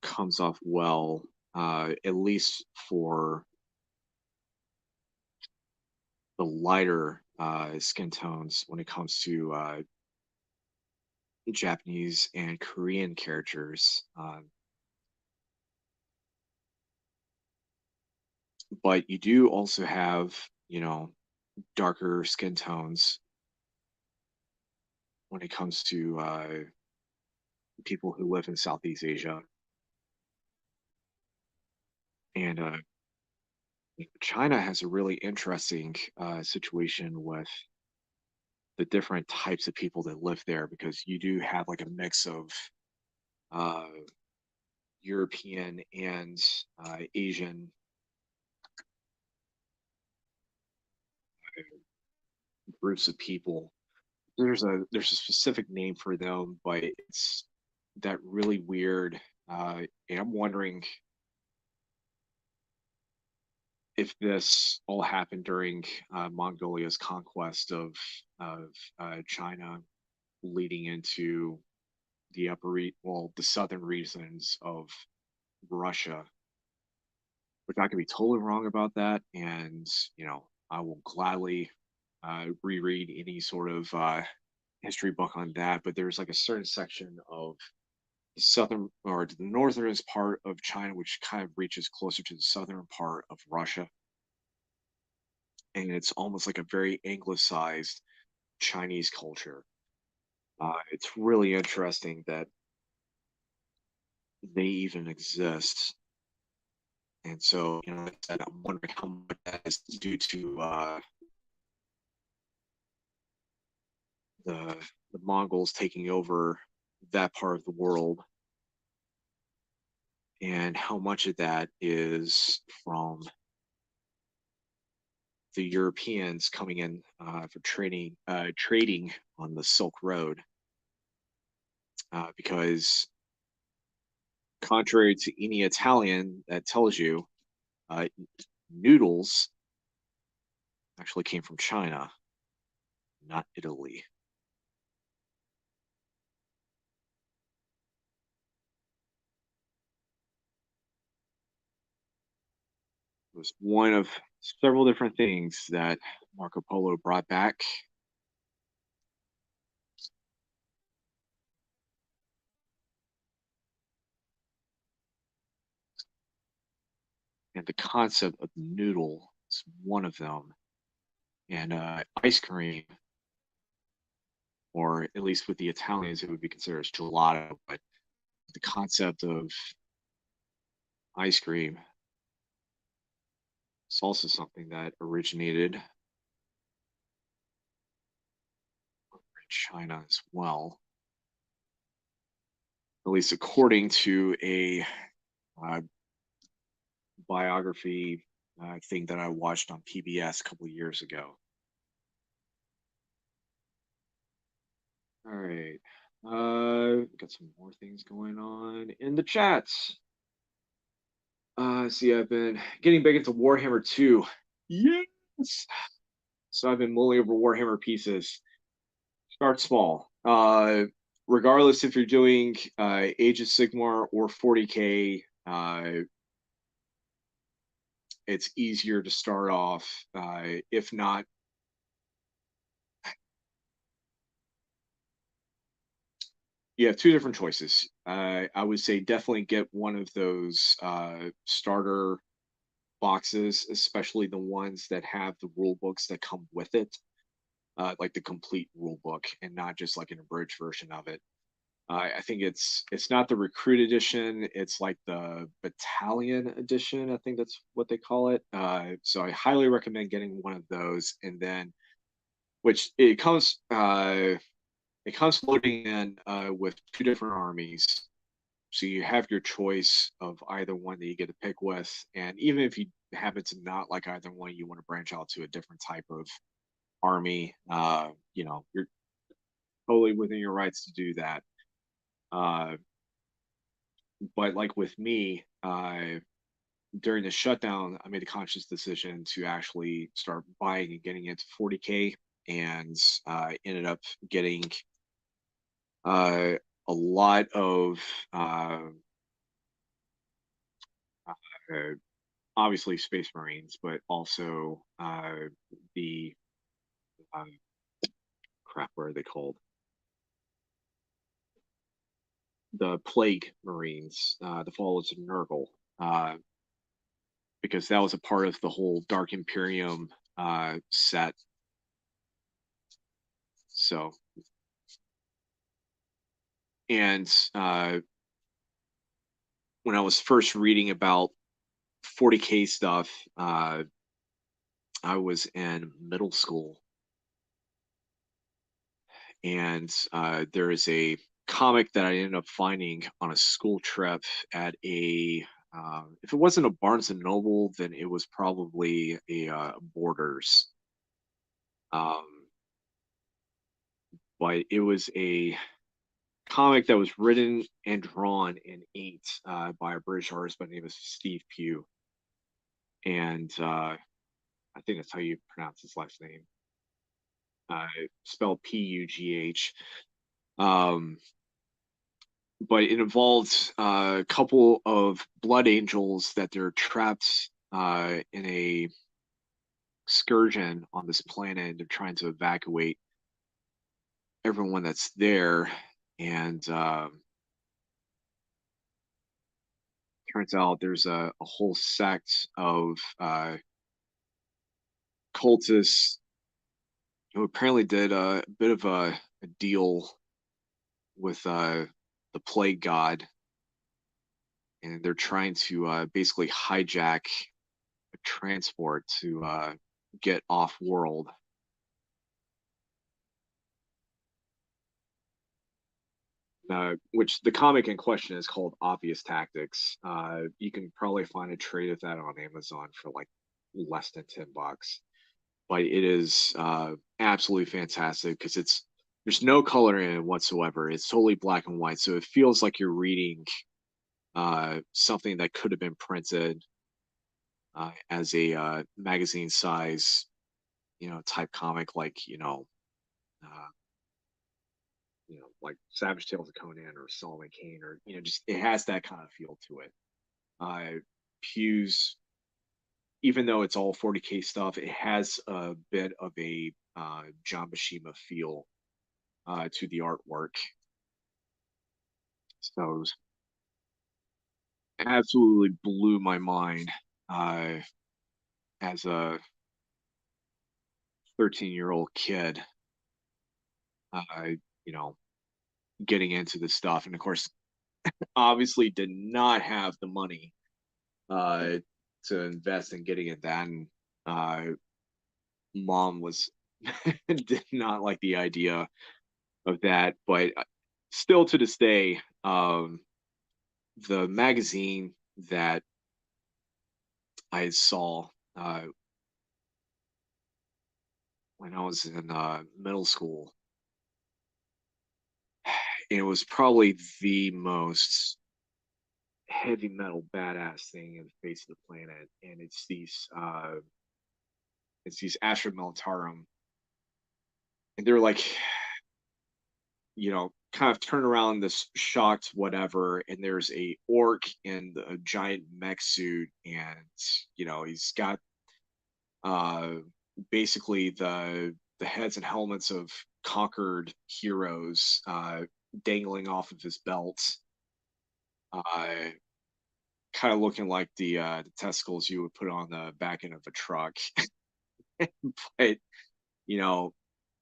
Speaker 1: comes off well, at least for the lighter skin tones when it comes to Japanese and Korean characters. But you do also have, you know, darker skin tones when it comes to people who live in Southeast Asia. And China has a really interesting situation with the different types of people that live there because you do have like a mix of uh, European and Asian groups of people. There's a specific name for them, but it's that really weird. And I'm wondering if this all happened during Mongolia's conquest of China, leading into the southern regions of Russia, which I could be totally wrong about that. And I will gladly reread any sort of history book on that. But there's like a certain section of the southern or the northern part of China, which kind of reaches closer to the southern part of Russia, and it's almost like a very anglicized Chinese culture. It's really interesting that they even exist. And so, like I said, I'm wondering how much that is due to the the Mongols taking over that part of the world, and how much of that is from the Europeans coming in for trading on the Silk Road. Because contrary to any Italian that tells you uh, noodles actually came from China, not Italy. It was one of several different things that Marco Polo brought back. And the concept of noodle is one of them. And ice cream, or at least with the Italians, it would be considered as gelato. But the concept of ice cream is also something that originated in China as well, at least according to a uh, biography thing that I watched on PBS a couple of years ago. All right. Got some more things going on in the chats. See, I've been getting back into Warhammer 2. Yes. So I've been mulling over Warhammer pieces. Start small. Regardless if you're doing Age of Sigmar or 40K, it's easier to start off. If not, you have two different choices. I would say definitely get one of those starter boxes, especially the ones that have the rule books that come with it, like the complete rule book, and not just like an abridged version of it. I think it's not the recruit edition; it's like the battalion edition. I think that's what they call it. So I highly recommend getting one of those, and then which it comes loading in with two different armies. So you have your choice of either one that you get to pick with. And even if you happen to not like either one, you want to branch out to a different type of army, you're totally within your rights to do that. Uh, but like with me, during the shutdown, I made a conscious decision to actually start buying and getting into 40K, and ended up getting uh, a lot of uh, uh, obviously Space Marines, but also the uh, crap, what are they called? The Plague Marines, the followers of Nurgle, uh, because that was a part of the whole Dark Imperium set. So, and when I was first reading about 40K stuff, I was in middle school, and there is a comic that I ended up finding on a school trip at a if it wasn't a Barnes and Noble, then it was probably a Borders. Um, but it was a comic that was written and drawn in ink by a British artist by the name of Steve Pugh, and I think that's how you pronounce his last name, spelled Pugh. Um, but it involves a couple of blood angels that they're trapped in a excursion on this planet. They're trying to evacuate everyone that's there, and turns out there's a whole sect of cultists who apparently did a bit of a deal with the plague god, and they're trying to basically hijack a transport to get off world. Which the comic in question is called Obvious Tactics. You can probably find a trade of that on Amazon for like less than $10. But it is absolutely fantastic because it's there's no color in it whatsoever. It's totally black and white, so it feels like you're reading something that could have been printed as a magazine size, type comic, like uh, like Savage Tales of Conan or Solomon Kane, or just it has that kind of feel to it. Pew's, even though it's all 40K stuff, it has a bit of a John Bashima feel to the artwork. So it absolutely blew my mind uh, as a 13-year-old kid, uh, you know, getting into this stuff. And of course, obviously did not have the money uh, to invest in getting it. Then uh, mom was did not like the idea of that, but still to this day, the magazine that I saw when I was in middle school, it was probably the most heavy metal badass thing in the face of the planet, and it's these Astra Militarum, and they're like, kind of turn around this shocked whatever, and there's a orc in a giant mech suit, and he's got uh basically the heads and helmets of conquered heroes dangling off of his belt, uh kind of looking like the testicles you would put on the back end of a truck. But you know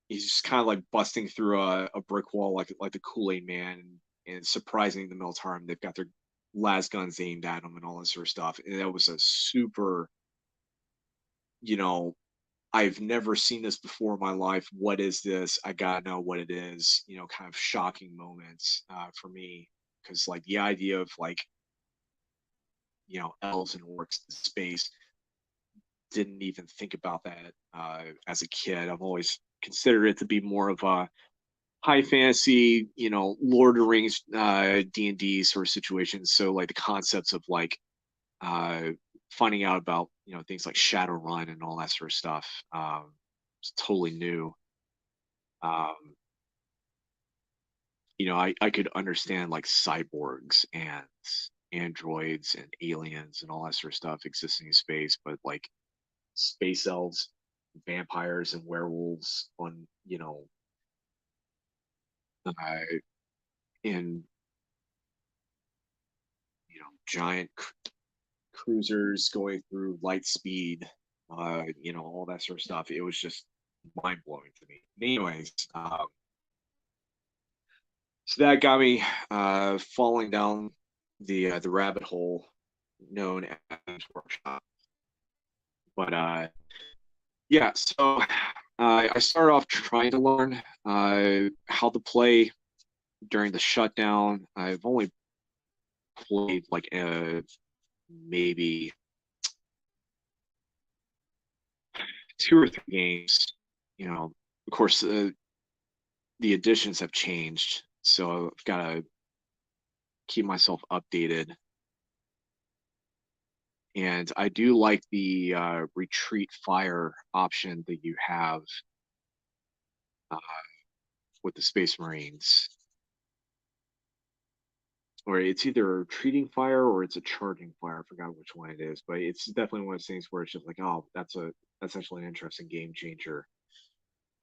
Speaker 1: he's just kind of like busting through a brick wall like the Kool-Aid man, and surprising the Militarum. They've got their las guns aimed at him and all this sort of stuff, and that was a super, you know I've never seen this before in my life. What is this? I gotta know what it is. Kind of shocking moments for me, because like the idea of like elves and orcs in space, didn't even think about that as a kid. I've always considered it to be more of a high fantasy, Lord of the Rings, D&D sort of situations. So like the concepts of like finding out about things like Shadowrun and all that sort of stuff. It's totally new. Um, I could understand like cyborgs and androids and aliens and all that sort of stuff existing in space, but like space elves, vampires, and werewolves on uh, in giant cruisers going through light speed, all that sort of stuff. It was just mind blowing to me. Anyways, so that got me falling down the rabbit hole known as workshop. But yeah, so I started off trying to learn how to play during the shutdown. I've only played like maybe 2 or 3 games. Of course, the editions have changed, so I've got to keep myself updated. And I do like the retreat fire option that you have uh, with the Space Marines, or it's either a retreating fire or it's a charging fire. I forgot which one it is, but it's definitely one of those things where it's just like, oh, that's actually an interesting game changer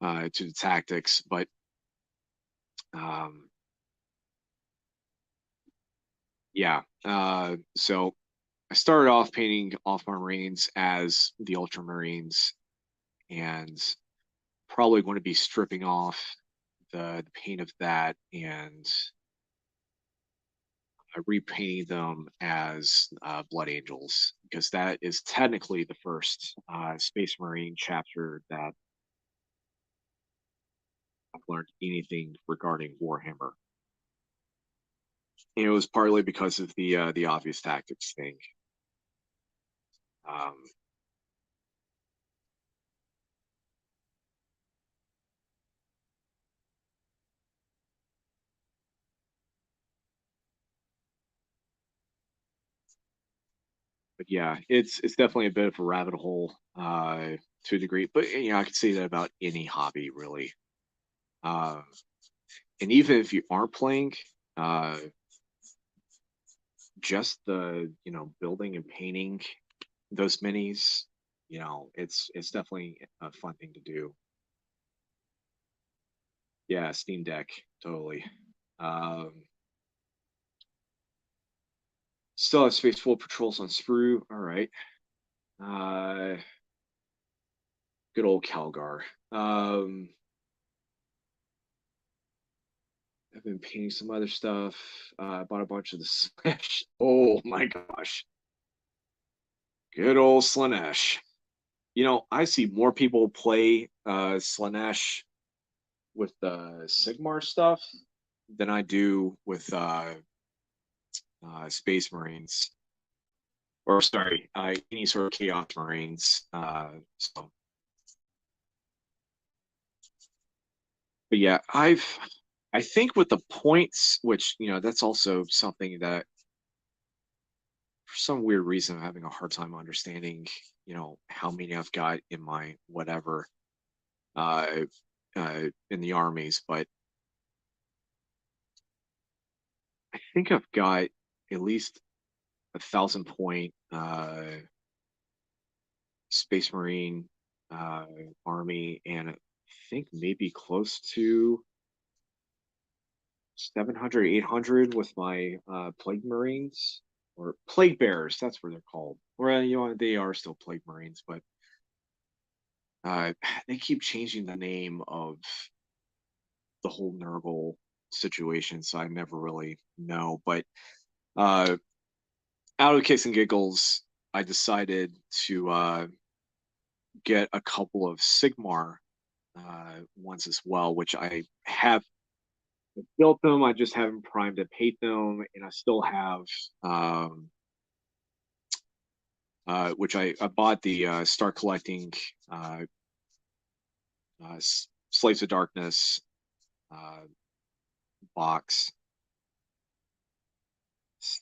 Speaker 1: to the tactics. But um, yeah, so I started off painting off Marines as the Ultramarines, and probably going to be stripping off the paint of that and repainting them as Blood Angels, because that is technically the first Space Marine chapter that I've learned anything regarding Warhammer. And it was partly because of the obvious tactics thing. Um, but yeah, it's definitely a bit of a rabbit hole to a degree. But I could say that about any hobby, really. Uh, and even if you aren't playing, uh, just the building and painting those minis, it's definitely a fun thing to do. Yeah, Steam Deck, totally. Um, Still have space full patrols on sprue. All right. Uh, Good old Calgar. Um, I've been painting some other stuff. I bought a bunch of the Slanesh. Oh my gosh. Good old Slanesh. I see more people play Slanesh with the Sigmar stuff than I do with Space Marines, or sorry, any sort of Chaos Marines. But yeah, I think with the points, which that's also something that for some weird reason I'm having a hard time understanding. How many I've got in my whatever uh, in the armies, but I think I've got at least 1,000 point Space Marine army, and I think maybe close to 700, 800 with my Plague Marines or Plague Bearers. That's what they're called. Or they are still Plague Marines, but uh, they keep changing the name of the whole Nurgle situation, so I never really know. But uh, out of kicks and giggles, I decided to get a couple of Sigmar ones as well, which I have built them. I just haven't primed to paint them, and I still have, which I bought the Start Collecting uh, Slaves of Darkness uh, box.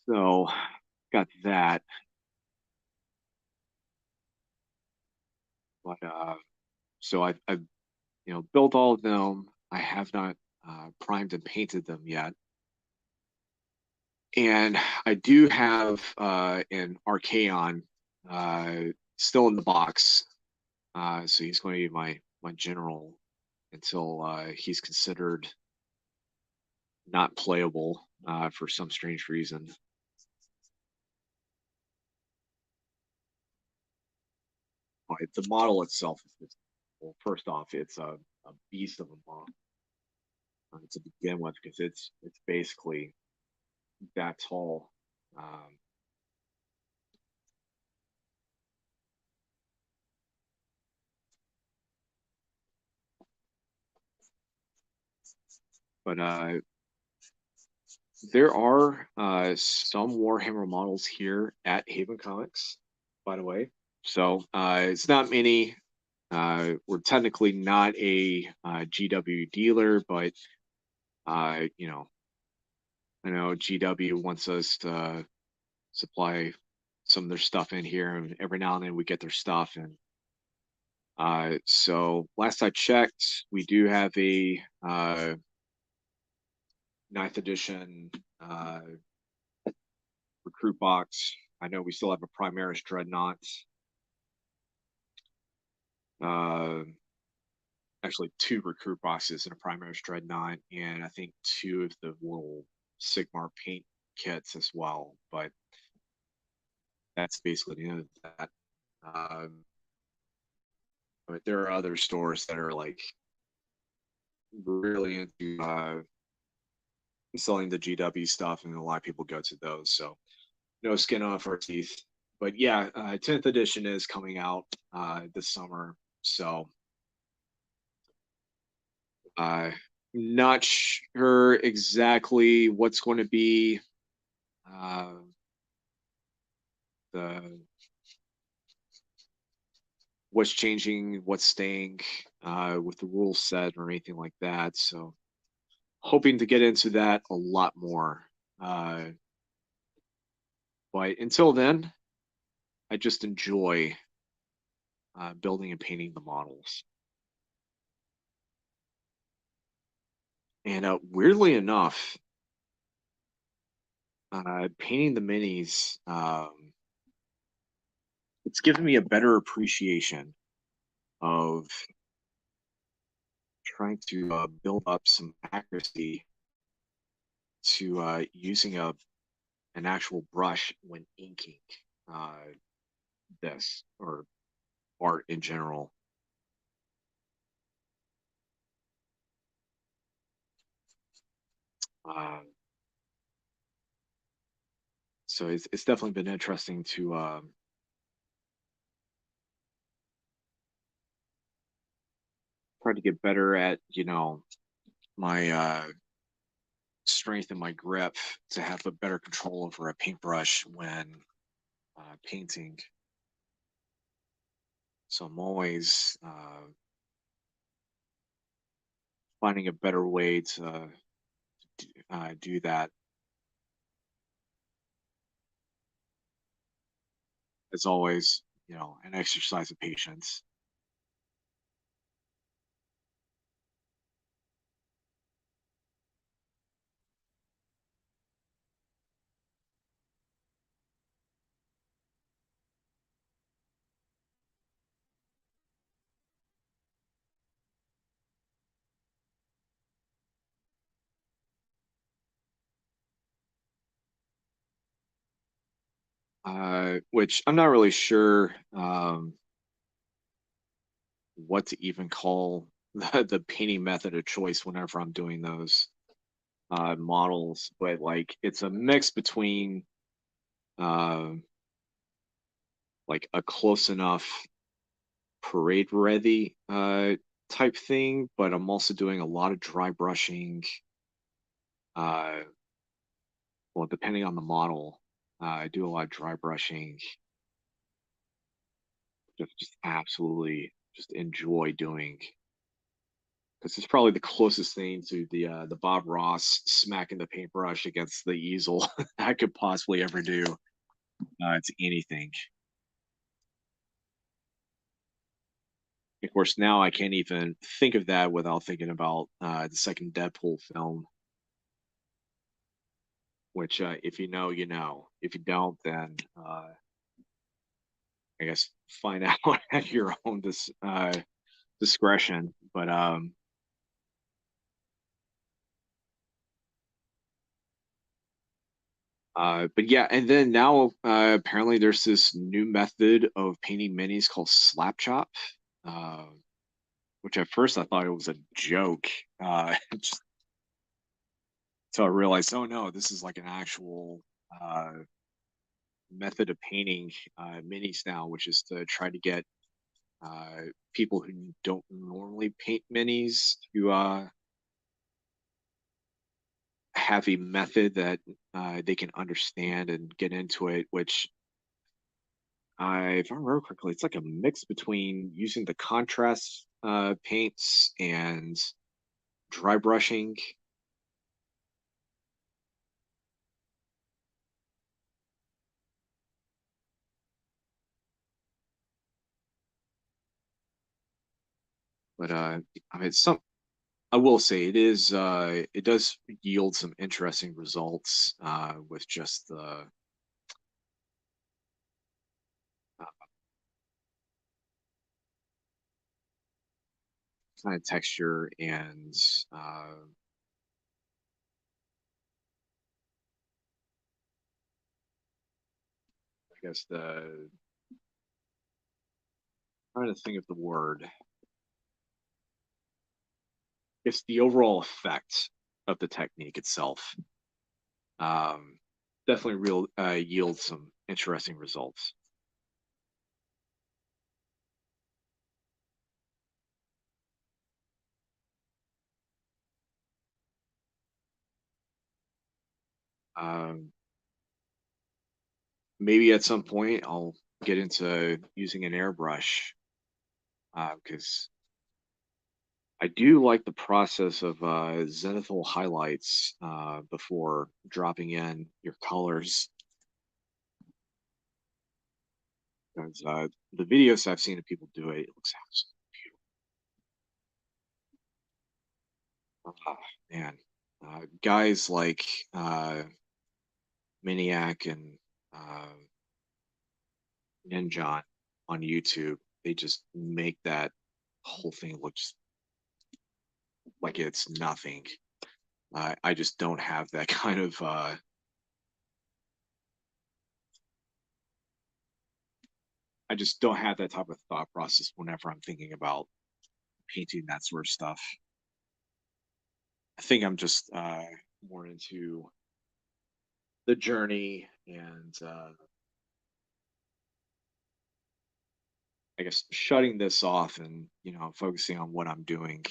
Speaker 1: So got that. But so I've built all of them. I have not primed and painted them yet. And I do have an Archaon still in the box. So he's going to be my general until he's considered not playable for some strange reason. But the model itself is just, well, first off, it's a beast of a model to begin with because it's basically that tall. But there are some Warhammer models here at Haven Comics, by the way. So it's not many. We're technically not a GW dealer, but I know GW wants us to supply some of their stuff in here, and every now and then we get their stuff. And so last I checked, we do have a 9th edition recruit box. I know we still have a Primaris Dreadnought. Actually 2 recruit boxes and a Primaris Dreadnought, and I think 2 of the little Sigmar paint kits as well. But that's basically the end of that. But there are other stores that are like really into selling the GW stuff, and a lot of people go to those. So no skin off our teeth. But yeah, 10th edition is coming out this summer. So not sure exactly what's going to be the what's changing, what's staying with the rule set or anything like that. So hoping to get into that a lot more. But until then, I just enjoy building and painting the models. And weirdly enough, painting the minis, it's given me a better appreciation of trying to build up some accuracy to using an actual brush when inking this or art in general. So it's definitely been interesting to try to get better at my strength and my grip to have a better control over a paintbrush when painting. So I'm always finding a better way to do that. As always, an exercise of patience. Which I'm not really sure what to even call the painting method of choice whenever I'm doing those models, but like it's a mix between uh, like a close enough parade ready type thing, but I'm also doing a lot of dry brushing. Well, depending on the model, I do a lot of dry brushing. Just absolutely just enjoy doing because it's probably the closest thing to the Bob Ross smacking the paintbrush against the easel I could possibly ever do to anything. of course, now I can't even think of that without thinking about the second Deadpool film, which if you know, you know. If you don't, then I guess find out at your own discretion. But yeah, and then now apparently there's this new method of painting minis called slap chop, uh, which at first I thought it was a joke. Just until I realized, oh no, this is like an actual uh, method of painting minis now, which is to try to get uh, people who don't normally paint minis to have a method that they can understand and get into it, which if I remember correctly, it's like a mix between using the contrast paints and dry brushing. But I mean, some I will say it does yield some interesting results with just the uh, kind of texture and I guess the trying to think of the word. It's the overall effect of the technique itself. Um, Definitely real yield some interesting results. Um, Maybe at some point I'll get into using an airbrush because I do like the process of zenithal highlights before dropping in your colors. Because the videos I've seen of people do it, it looks absolutely beautiful. Man, guys like Miniac and Ninja on YouTube, they just make that whole thing look just like it's nothing. I just don't have that kind of I just don't have that type of thought process whenever I'm thinking about painting that sort of stuff. I think I'm just more into the journey and I guess shutting this off and focusing on what I'm doing.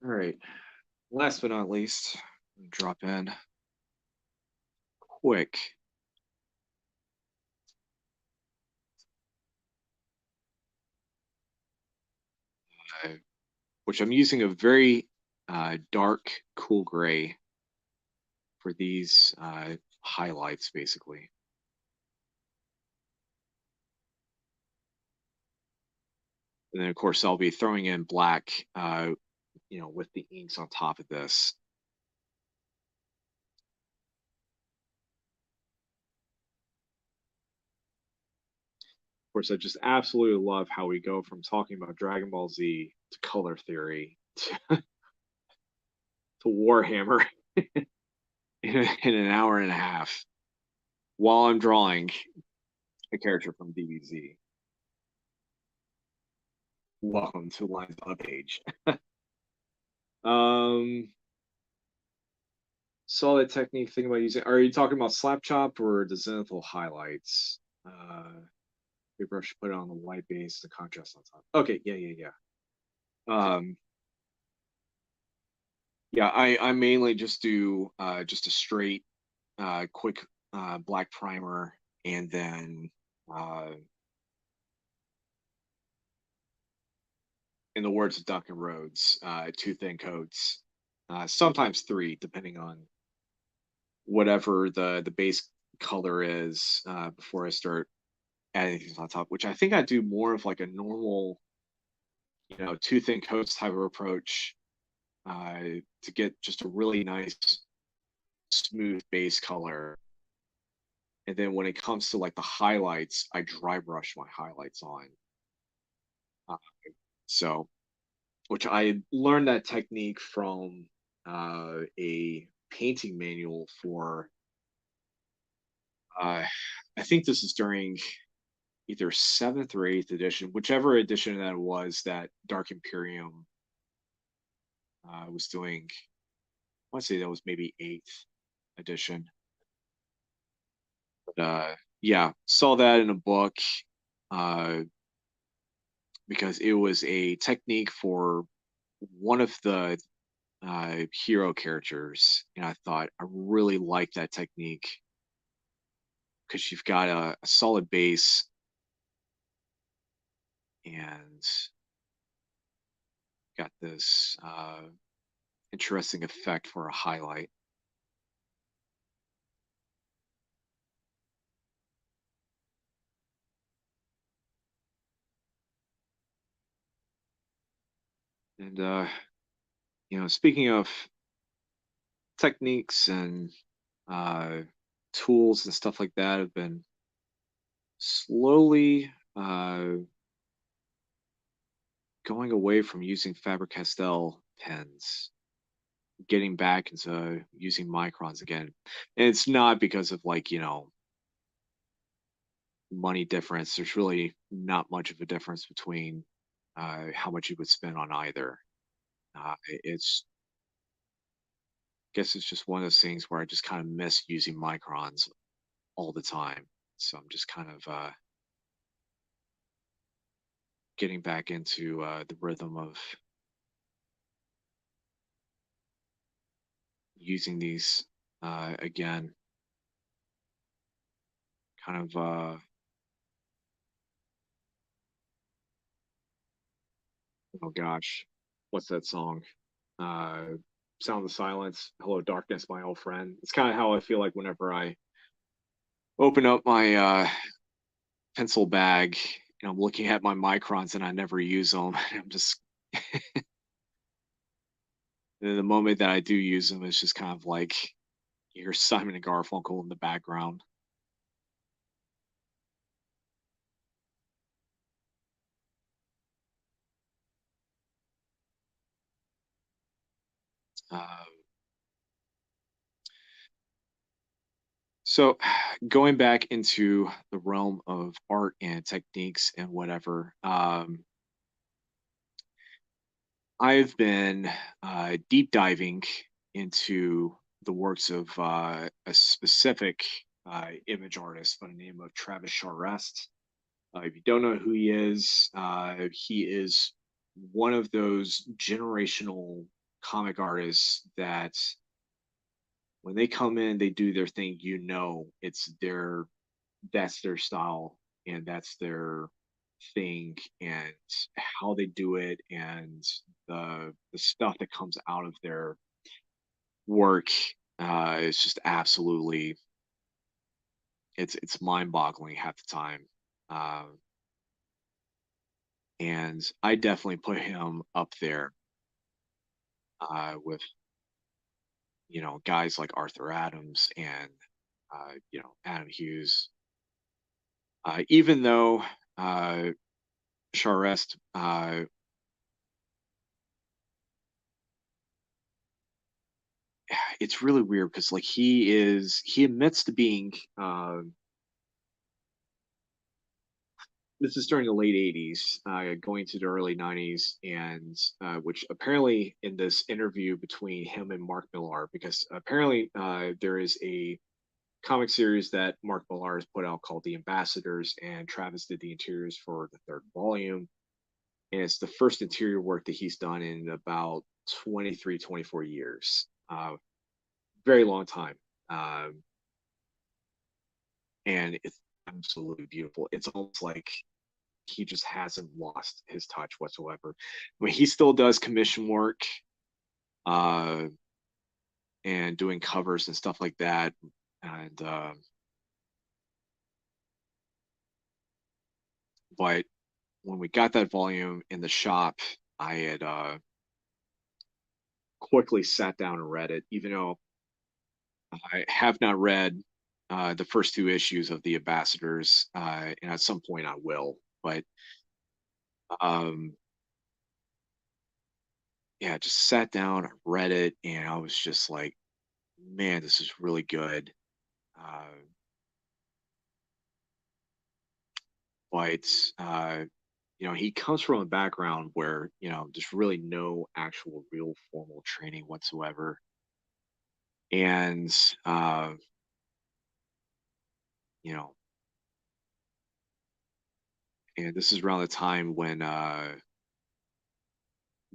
Speaker 1: All right. Last but not least, drop in quick, uh, which I'm using a very dark, cool gray for these highlights, basically. And then, of course, I'll be throwing in black, with the inks on top of this. Of course, I just absolutely love how we go from talking about Dragon Ball Z to color theory to Warhammer in an hour and a half while I'm drawing a character from DBZ. Welcome to Lines on a Page. Um, Solid technique. Think about using. Are you talking about slap chop or the zenithal highlights? Paintbrush, put it on the white base, the contrast on top. Okay, yeah. Um, yeah, I mainly just do just a straight, quick black primer, and then uh, in the words of Duncan Rhodes, two thin coats, sometimes three, depending on whatever the base color is before I start adding things on top. Which I think I do more of like a normal, two thin coats type of approach to get just a really nice smooth base color. And then when it comes to like the highlights, I dry brush my highlights on. Uh, so, which I learned that technique from a painting manual for, I think this is during either seventh or eighth edition, whichever edition that was that Dark Imperium was doing. I want to say that was maybe eighth edition. But yeah, saw that in a book uh, because it was a technique for one of the hero characters, and I thought I really like that technique because you've got a solid base and got this interesting effect for a highlight. And speaking of techniques and uh, tools and stuff like that, have been slowly going away from using Faber-Castell pens, getting back into using microns again. And it's not because of like, money difference. There's really not much of a difference between how much you would spend on either. It's I guess it's just one of those things where I just kind of miss using microns all the time. So I'm just kind of getting back into the rhythm of using these again. Kind of oh gosh, what's that song? Uh, Sound of Silence. Hello, Darkness, my old friend. It's kind of how I feel like whenever I open up my pencil bag and I'm looking at my microns and I never use them. I'm just the moment that I do use them, it's just kind of like you hear Simon and Garfunkel in the background. Um, so going back into the realm of art and techniques and whatever, I've been deep diving into the works of a specific image artist by the name of Travis Charest. If you don't know who he is one of those generational comic artists that when they come in, they do their thing. It's that's their style and that's their thing, and how they do it, and the stuff that comes out of their work is just absolutely it's mind boggling half the time. Uh, and I definitely put him up there with guys like Arthur Adams and Adam Hughes. Even though uh, Charest, it's really weird because like he admits to being this is during the late 80s, going to the early 90s, and which apparently in this interview between him and Mark Millar, because apparently there is a comic series that Mark Millar has put out called The Ambassadors, and Travis did the interiors for the third volume. And it's the first interior work that he's done in about 23, 24 years. Very long time. Um, and it's absolutely beautiful. It's almost like he just hasn't lost his touch whatsoever. I mean, he still does commission work uh, and doing covers and stuff like that. And but when we got that volume in the shop, I had quickly sat down and read it, even though I have not read the first two issues of the Ambassadors, and at some point I will. But um, yeah, just sat down, read it, and I was just like, man, this is really good. Uh, but he comes from a background where there's really no actual real formal training whatsoever, and uh, you know, and this is around the time when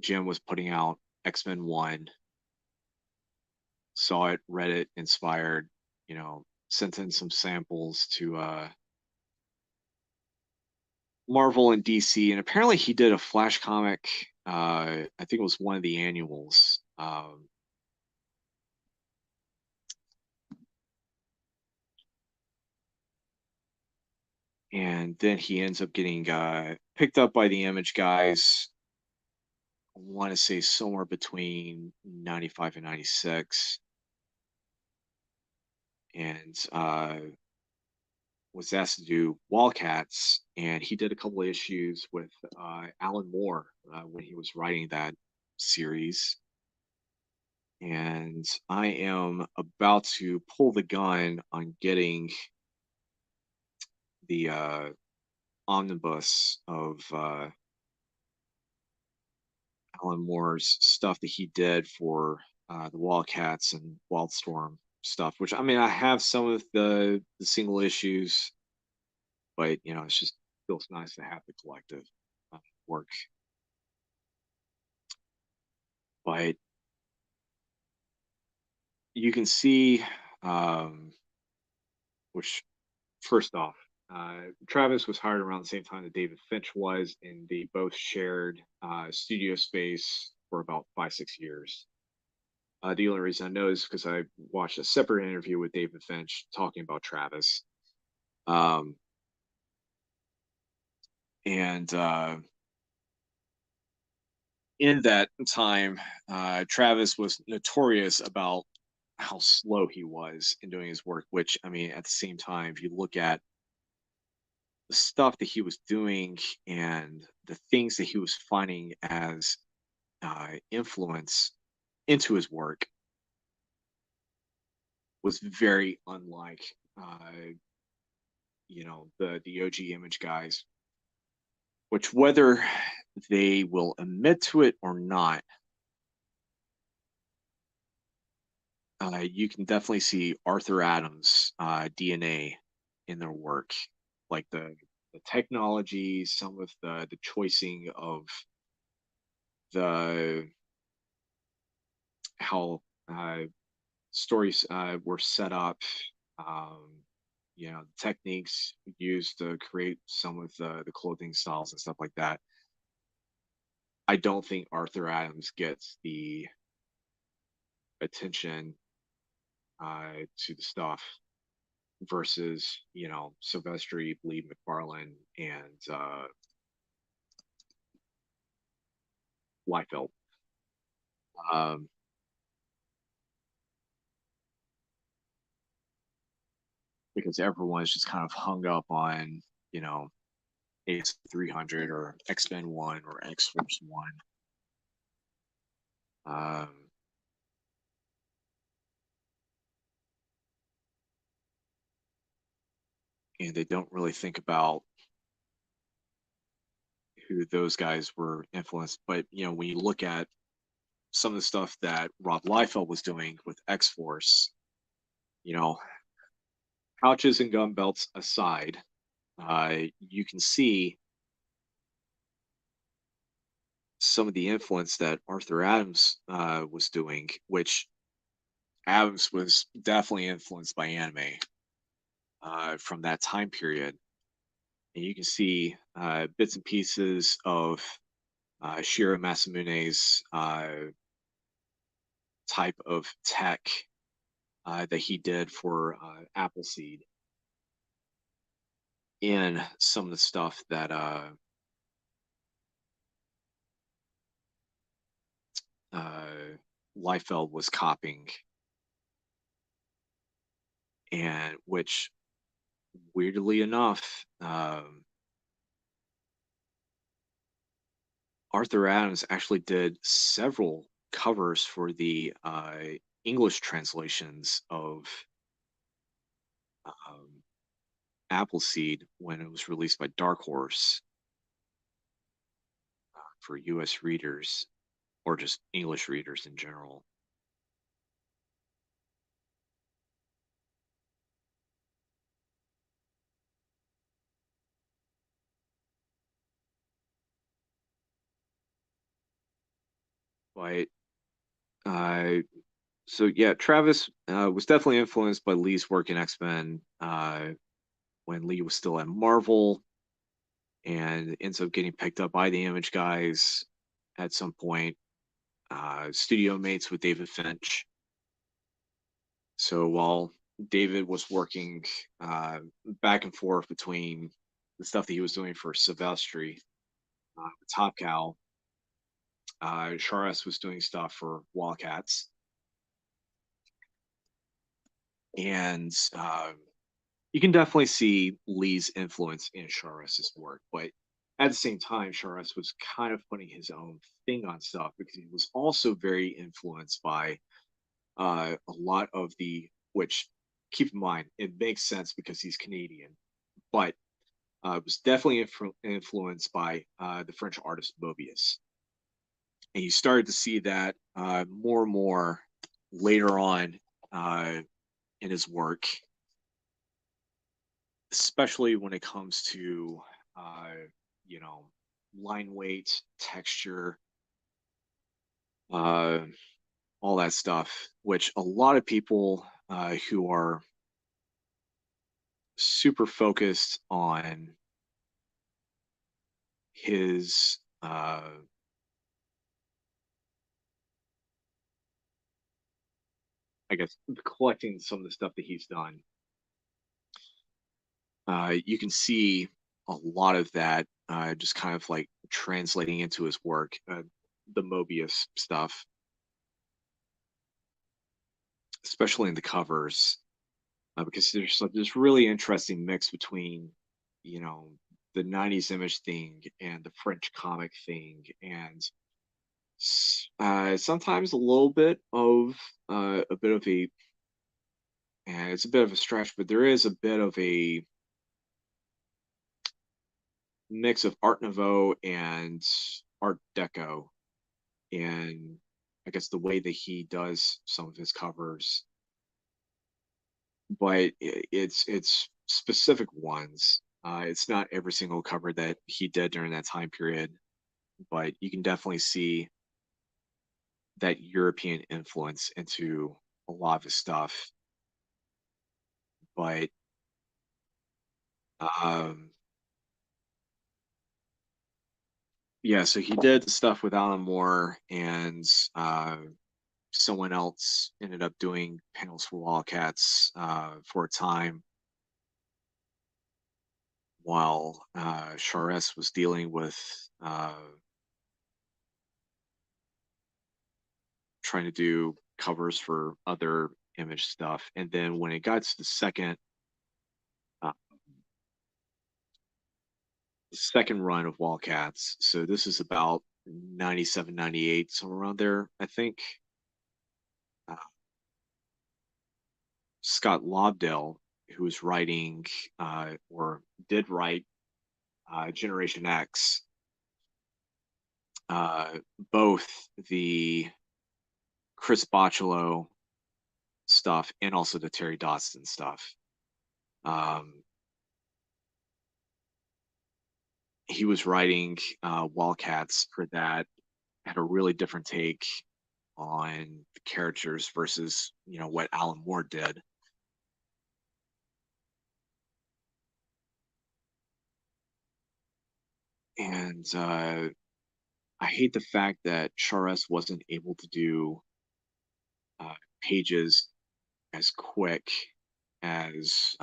Speaker 1: Jim was putting out X-Men One. Saw it, read it, inspired, sent in some samples to Marvel and DC, and apparently he did a Flash comic. I think it was one of the annuals. And then he ends up getting picked up by the Image guys. I want to say somewhere between 95 and 96. And was asked to do Wildcats, and he did a couple of issues with Alan Moore when he was writing that series. And I am about to pull the gun on getting the omnibus of Alan Moore's stuff that he did for the Wildcats and Wildstorm stuff. Which I mean, I have some of the single issues, but it's just feels nice to have the collective work. But you can see, um, which first off, Travis was hired around the same time that David Finch was, and they both shared studio space for about 5, 6 years. The only reason I know is because I watched a separate interview with David Finch talking about Travis. Um, and in that time, Travis was notorious about how slow he was in doing his work, which, I mean, at the same time, if you look at the stuff that he was doing and the things that he was finding as influence into his work was very unlike the OG Image guys, which whether they will admit to it or not, you can definitely see Arthur Adams' DNA in their work, like the technology, some of the choicing of the how stories were set up, um, techniques used to create some of the clothing styles and stuff like that. I don't think Arthur Adams gets the attention to the stuff versus Silvestri, Lee McFarlane, and Liefeld. Um, because everyone's just kind of hung up on Ace 300 or X Men 1 or X Force 1. Um, and they don't really think about who those guys were influenced. But when you look at some of the stuff that Rob Liefeld was doing with X Force, you know, pouches and gun belts aside, you can see some of the influence that Arthur Adams was doing, which Adams was definitely influenced by anime from that time period. And you can see bits and pieces of Shiro Masamune's type of tech that he did for Appleseed in some of the stuff that Liefeld was copying, and which, weirdly enough, Arthur Adams actually did several covers for the English translations of um, Appleseed when it was released by Dark Horse for U.S. readers or just English readers in general. But so yeah, Travis was definitely influenced by Lee's work in X-Men when Lee was still at Marvel, and ends up getting picked up by the Image guys at some point. Studio mates with David Finch. So while David was working back and forth between the stuff that he was doing for Silvestri, Top Cow, Charas was doing stuff for Wildcats, and you can definitely see Lee's influence in Charas's work, but at the same time, Charas was kind of putting his own thing on stuff because he was also very influenced by a lot of which, keep in mind, it makes sense because he's Canadian, but was definitely influenced by the French artist Mobius. And you started to see that more and more later on in his work, especially when it comes to, you know, line weight, texture, uh, all that stuff, which a lot of people who are super focused on his I guess collecting some of the stuff that he's done, you can see a lot of that just kind of like translating into his work, the Mobius stuff, especially in the covers, because there's like this really interesting mix between, you know, the 90s image thing and the French comic thing, and sometimes a little bit of a bit of a, and it's a bit of a stretch, but there is a bit of a mix of Art Nouveau and Art Deco, and I guess the way that he does some of his covers, but it's specific ones. It's not every single cover that he did during that time period, but you can definitely see that European influence into a lot of his stuff. But um, yeah, so he did the stuff with Alan Moore, and someone else ended up doing panels for Wildcats for a time, while Charest was dealing with trying to do covers for other image stuff. And then when it got to uh, the second run of Wildcats, so this is about 97, 98, somewhere around there, I think. Uh, Scott Lobdell, who was writing or did write Generation X, uh, both the Chris Bocciolo stuff and also the Terry Dodson stuff. Um, he was writing Wildcats for that, had a really different take on the characters versus what Alan Moore did. And I hate the fact that Charest wasn't able to do pages as quick as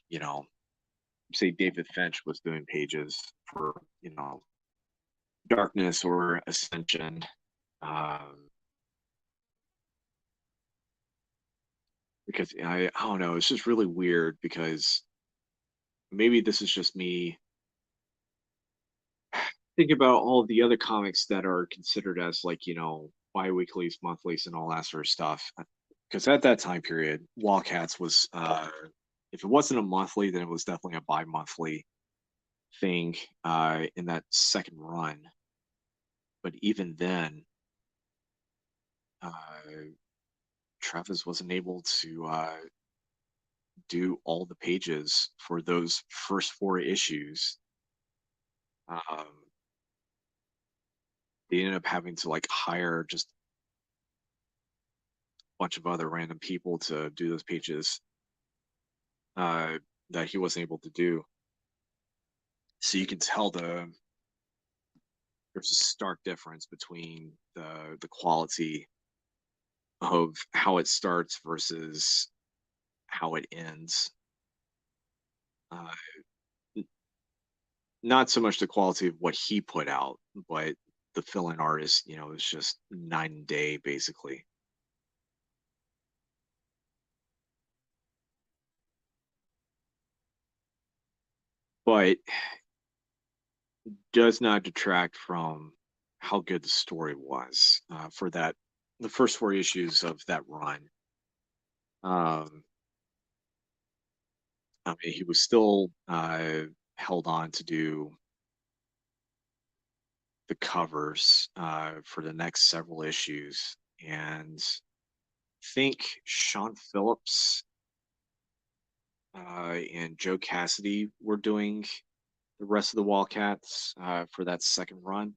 Speaker 1: you know, say David Finch was doing pages for Darkness or Ascension. Because I don't know, it's just really weird because maybe this is just me thinking about all of the other comics that are considered as like, bi-weeklies, monthlies, and all that sort of stuff. Because at that time period, Wildcats was if it wasn't a monthly, then it was definitely a bi-monthly thing in that second run. But even then, uh, Travis wasn't able to do all the pages for those first four issues. They ended up having to like hire just a bunch of other random people to do those pages uh, that he wasn't able to do. So you can tell there's a stark difference between the quality of how it starts versus how it ends. Uh, Not so much the quality of what he put out, but the fill-in artist, is just night and day basically. But does not detract from how good the story was for the first four issues of that run. Um, I mean, he was still held on to do the covers for the next several issues, and I think Sean Phillips and Joe Cassidy were doing the rest of the Wildcats for that second run.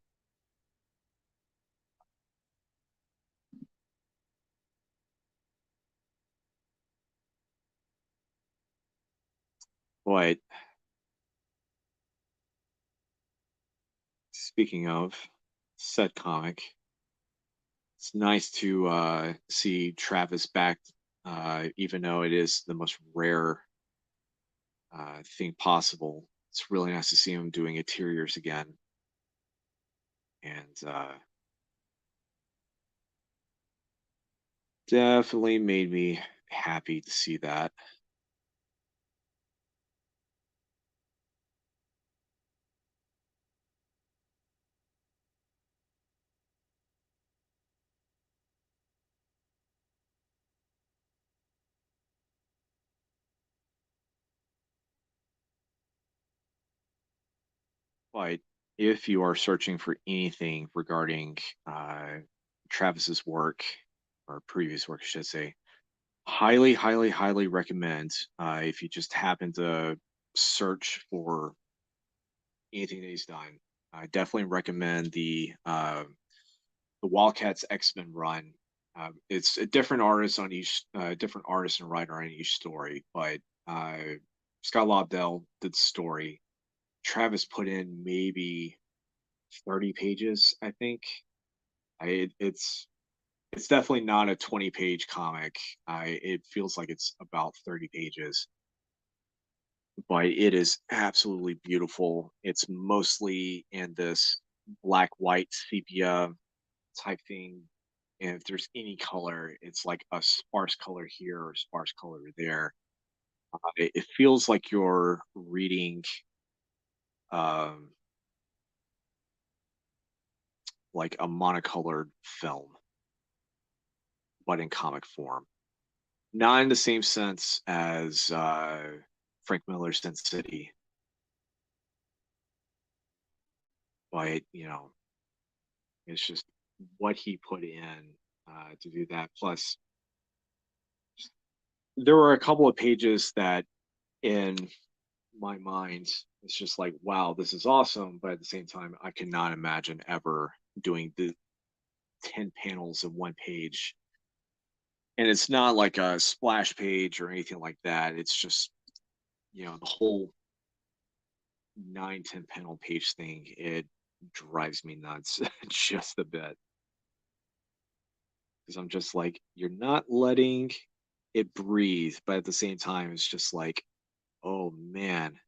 Speaker 1: But speaking of said comic, it's nice to see Travis back, even though it is the most rare thing possible. It's really nice to see him doing interiors again, and definitely made me happy to see that. But if you are searching for anything regarding Travis's work or previous work, I should say, highly, highly, highly recommend if you just happen to search for anything that he's done. I definitely recommend the Wildcats X-Men run. It's a different artist on each, different artist and writer on each story, but uh, Scott Lobdell did the story. Travis put in maybe 30 pages, I think. It's definitely not a 20-page comic. It feels like it's about 30 pages, but it is absolutely beautiful. It's mostly in this black white sepia type thing. And if there's any color, it's like a sparse color here or sparse color there. It feels like you're reading um, like a monocolored film, but in comic form. Not in the same sense as Frank Miller's Sin City, but It's just what he put in to do that. Plus, there were a couple of pages that in my mind, it's just like, wow, this is awesome. But at the same time, I cannot imagine ever doing the 10 panels in one page. And it's not like a splash page or anything like that. It's just, the whole 9, 10 panel page thing. It drives me nuts just a bit. Because I'm just like, you're not letting it breathe. But at the same time, it's just like, oh man,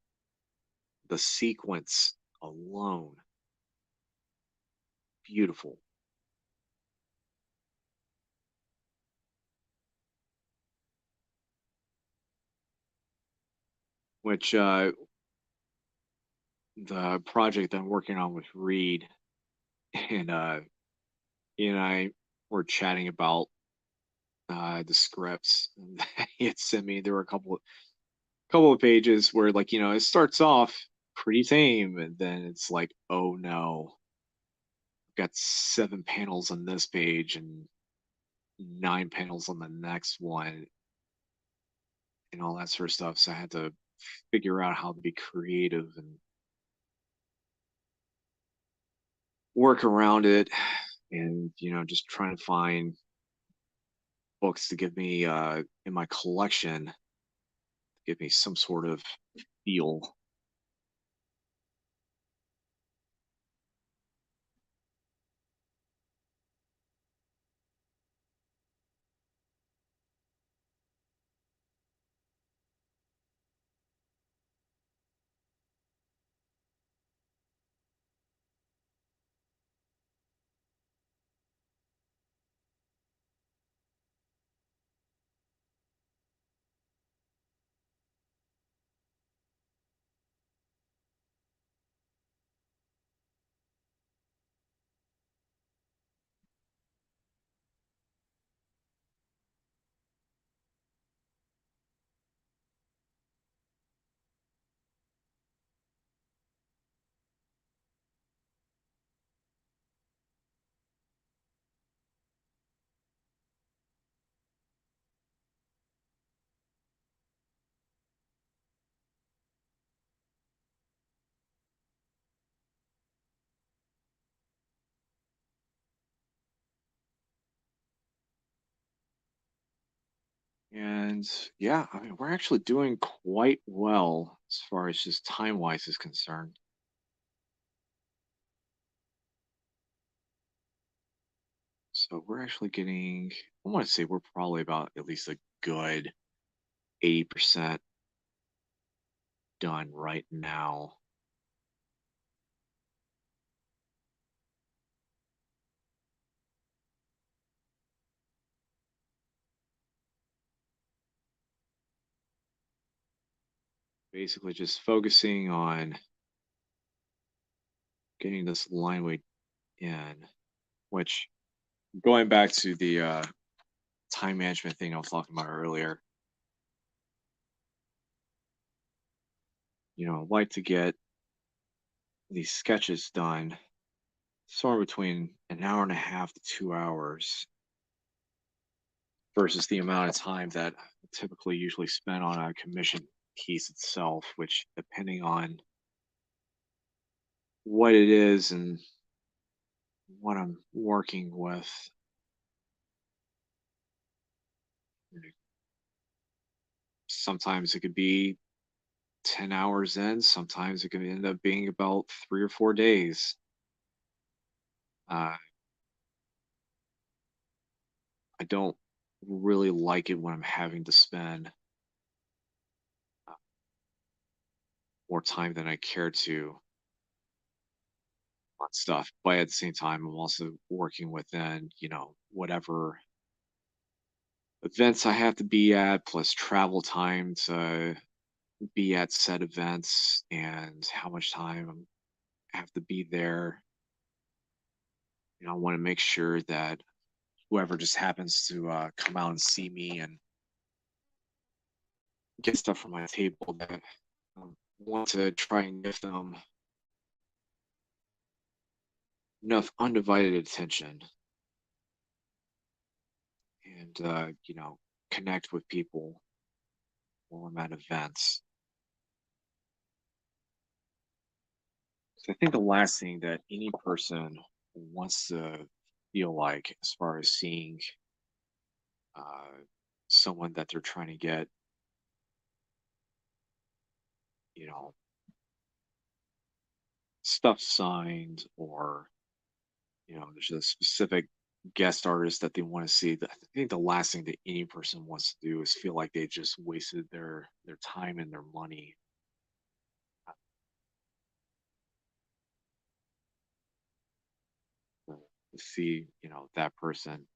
Speaker 1: the sequence alone, beautiful. Which the project I'm working on with Reed and he and I were chatting about the scripts that he had sent me. There were a couple of pages where like, it starts off pretty tame and then it's like, oh no, I've got 7 panels on this page and 9 panels on the next one and all that sort of stuff. So I had to figure out how to be creative and work around it and just trying to find books to give me in my collection, give me some sort of feel. And yeah, I mean, we're actually doing quite well as far as just time wise is concerned. So we're actually getting, I want to say we're probably about at least a good 80% done right now. Basically, just focusing on getting this line weight in, which going back to the time management thing I was talking about earlier, I'd like to get these sketches done somewhere between an hour and a half to 2 hours versus the amount of time that I typically usually spend on a commission piece itself, which depending on what it is and what I'm working with, sometimes it could be 10 hours in, sometimes it could end up being about 3 or 4 days. Uh, I don't really like it when I'm having to spend more time than I care to on stuff. But at the same time, I'm also working within, whatever events I have to be at, plus travel time to be at said events and how much time I have to be there. I want to make sure that whoever just happens to come out and see me and get stuff from my table that I want to try and give them
Speaker 2: enough undivided attention and connect with people while I'm at events. So I think the last thing that any person wants to feel like, as far as seeing uh, someone that they're trying to get, you know, stuff signed, or there's a specific guest artist that they want to see. I think the last thing that any person wants to do is feel like they just wasted their time and their money to see, that person.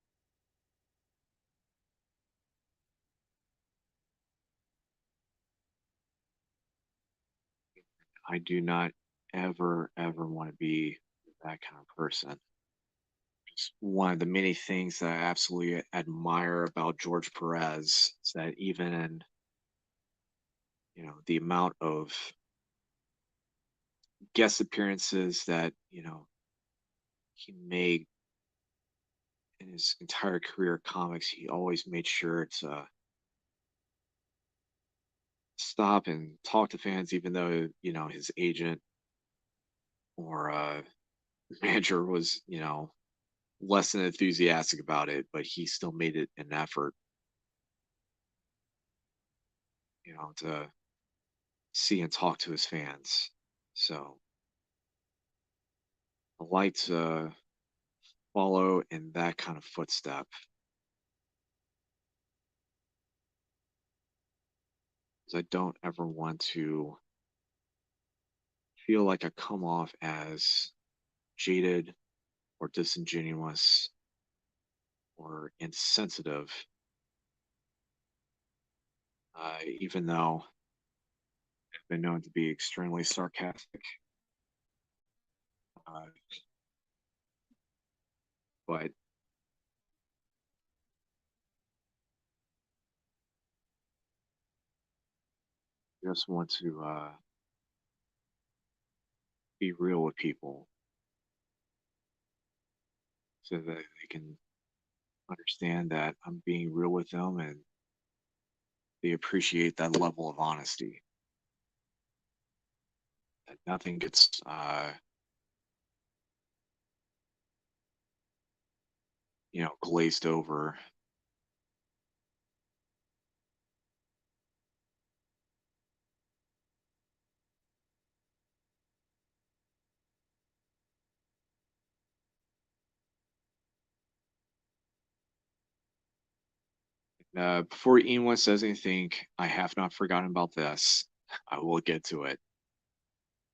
Speaker 2: I do not ever want to be that kind of person. It's one of the many things that I absolutely admire about George Perez is that even in, the amount of guest appearances that, he made in his entire career of comics, he always made sure to stop and talk to fans, even though, his agent or manager was, less than enthusiastic about it, but he still made it an effort, to see and talk to his fans. So I like to follow in that kind of footstep, because I don't ever want to feel like I come off as jaded or disingenuous or insensitive, even though I've been known to be extremely sarcastic. Uh, but just want to be real with people so that they can understand that I'm being real with them and they appreciate that level of honesty. That nothing gets glazed over. Before anyone says anything, I have not forgotten about this. I will get to it,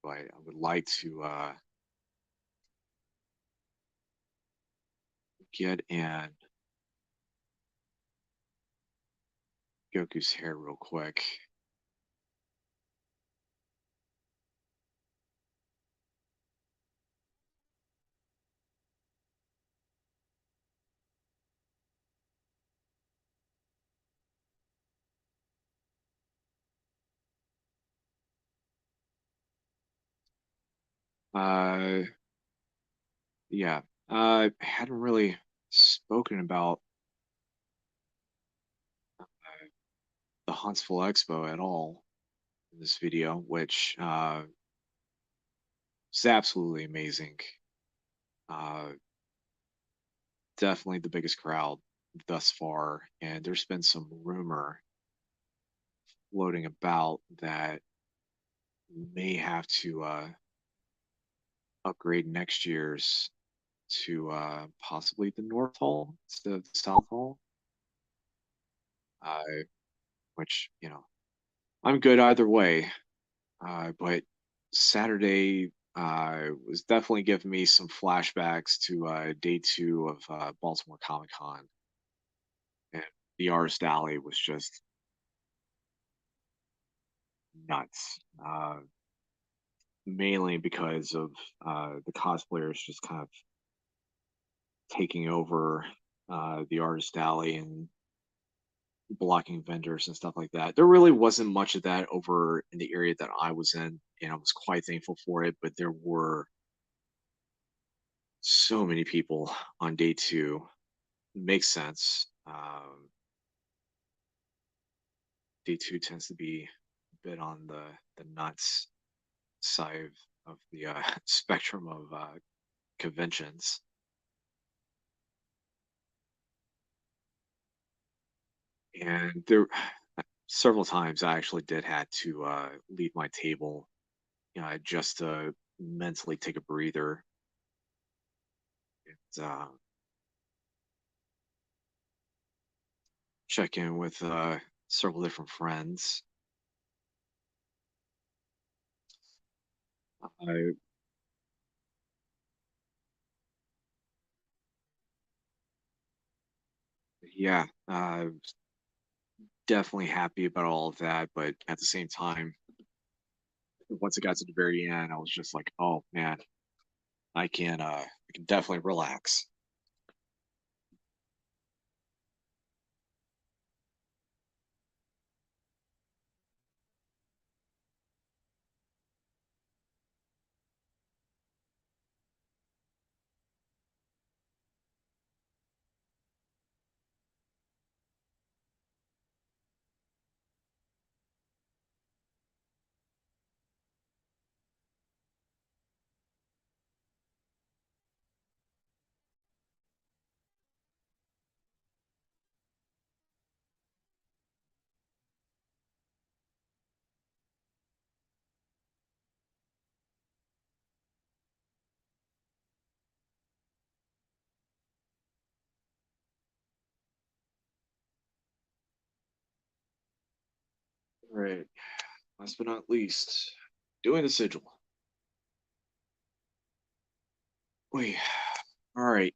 Speaker 2: but I would like to get in Goku's hair real quick. Uh, yeah, I hadn't really spoken about the Huntsville Expo at all in this video, which is absolutely amazing. Uh, Definitely the biggest crowd thus far, and there's been some rumor floating about that may have to upgrade next year's to possibly the North Hall instead of the South Hall, uh, which I'm good either way. But Saturday was definitely giving me some flashbacks to day two of Baltimore Comic Con, and the Artist Alley was just nuts. Mainly because of the cosplayers just kind of taking over the Artist Alley and blocking vendors and stuff like that. There really wasn't much of that over in the area that I was in, and I was quite thankful for it. But there were so many people on day two. Makes sense. Day two tends to be a bit on the nuts side of the spectrum of conventions. And there several times I actually did had to leave my table, just to mentally take a breather. And, check in with several different friends. I Yeah, definitely happy about all of that, but at the same time, once it got to the very end, I was just like, oh man, I can definitely relax. Right. Last but not least, doing the sigil. Wait. All right.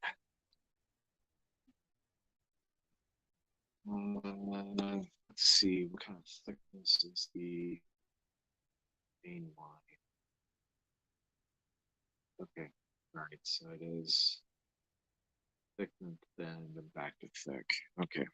Speaker 2: Let's see. What kind of thickness is the main line? Okay. All right. So it is thick and thin, then back to thick. Okay.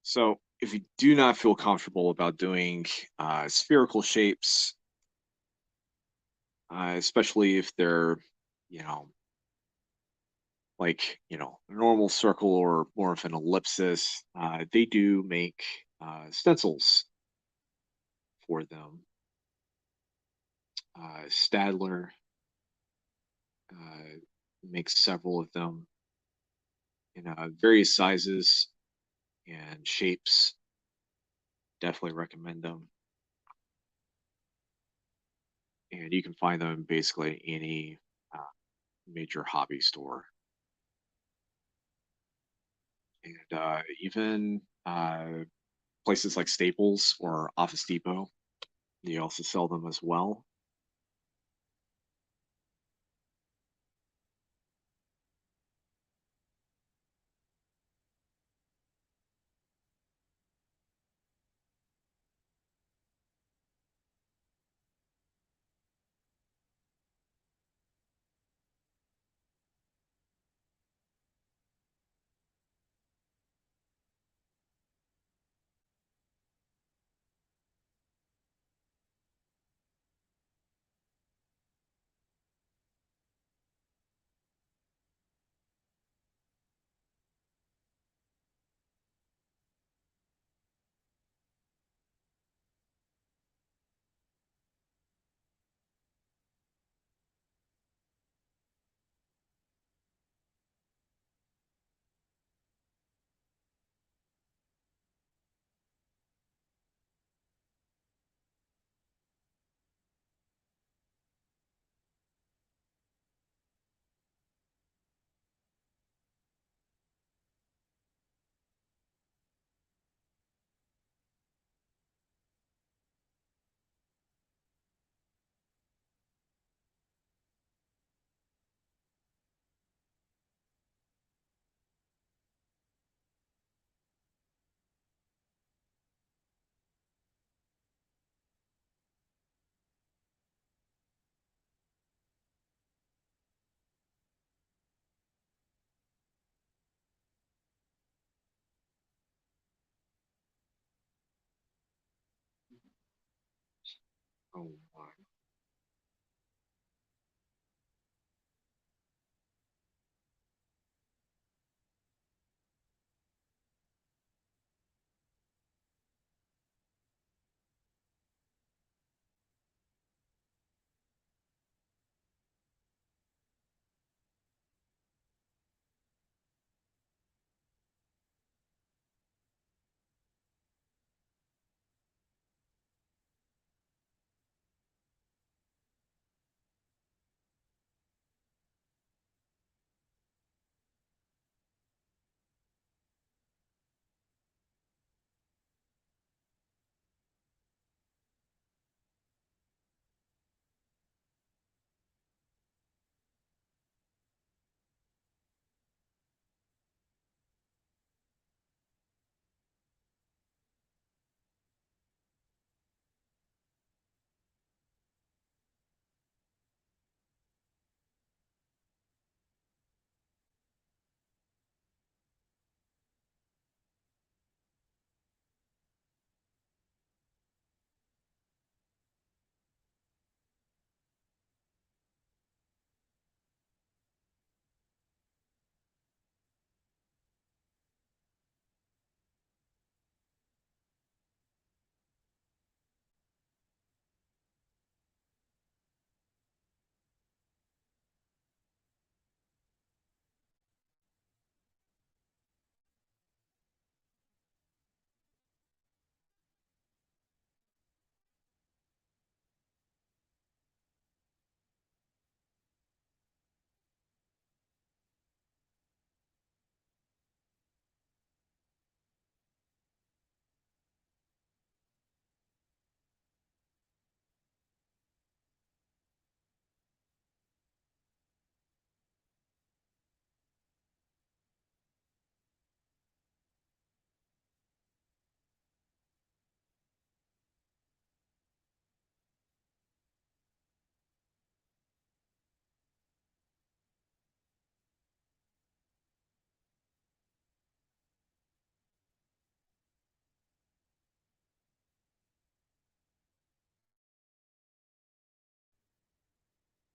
Speaker 2: So if you do not feel comfortable about doing spherical shapes, especially if they're, you know, like, a normal circle or more of an ellipsis, they do make stencils for them. Stadler uh, makes several of them in various sizes and shapes. Definitely recommend them. And you can find them basically any uh, major hobby store. And even places like Staples or Office Depot, they also sell them as well. Oh my.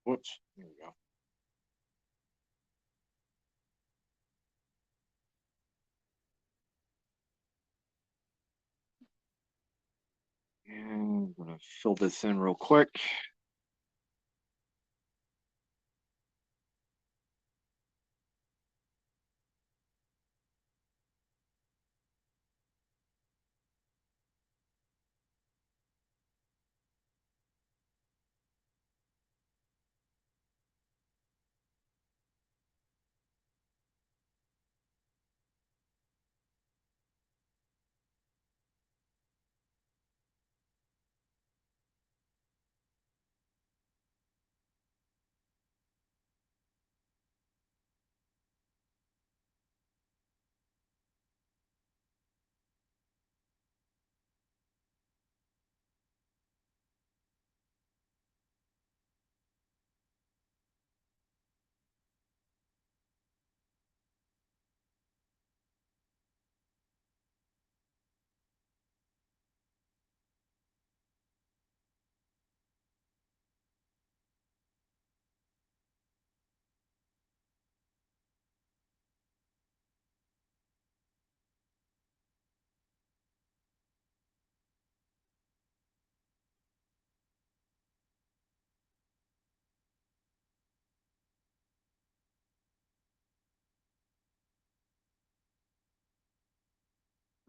Speaker 2: Whoops. There we go. And I'm gonna fill this in real quick.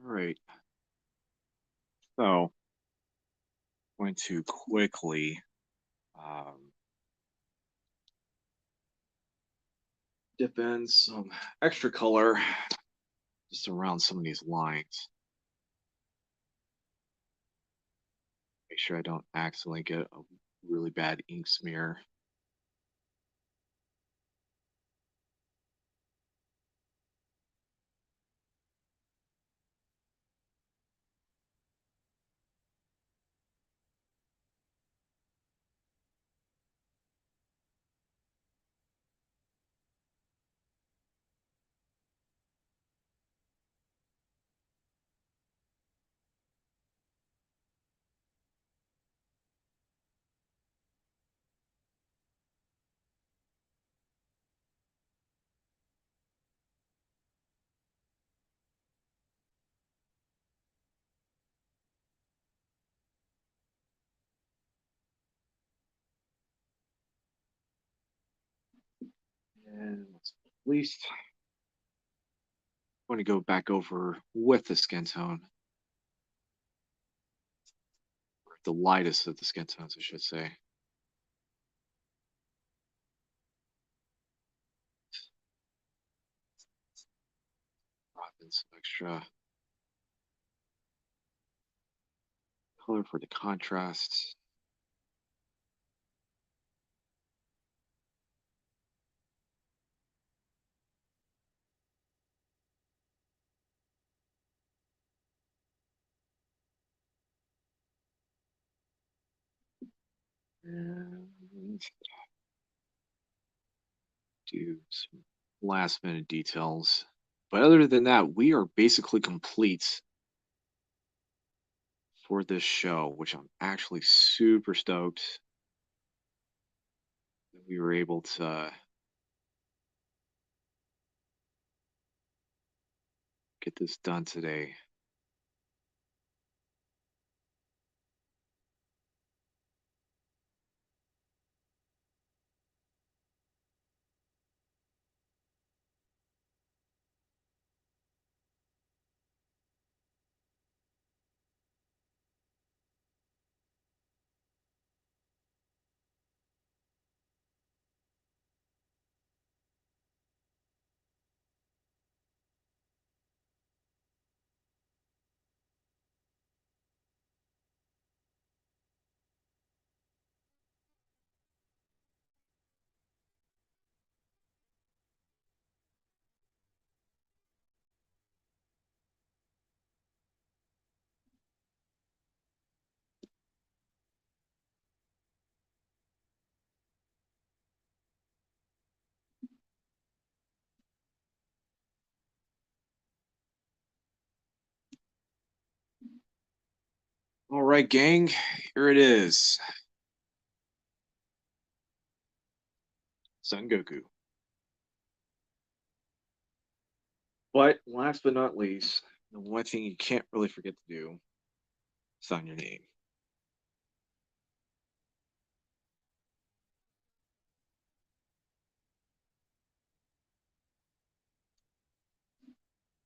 Speaker 2: All right. So I'm going to quickly dip in some extra color just around some of these lines. Make sure I don't accidentally get a really bad ink smear. And let's at least I'm going to go back over with the skin tone, or the lightest of the skin tones, I should say. Drop in some extra color for the contrast. And do some last minute details. But other than that, we are basically complete for this show, which I'm actually super stoked that we were able to get this done today. All right, gang, here it is. Son Goku. But last but not least, the one thing you can't really forget to do is sign your name.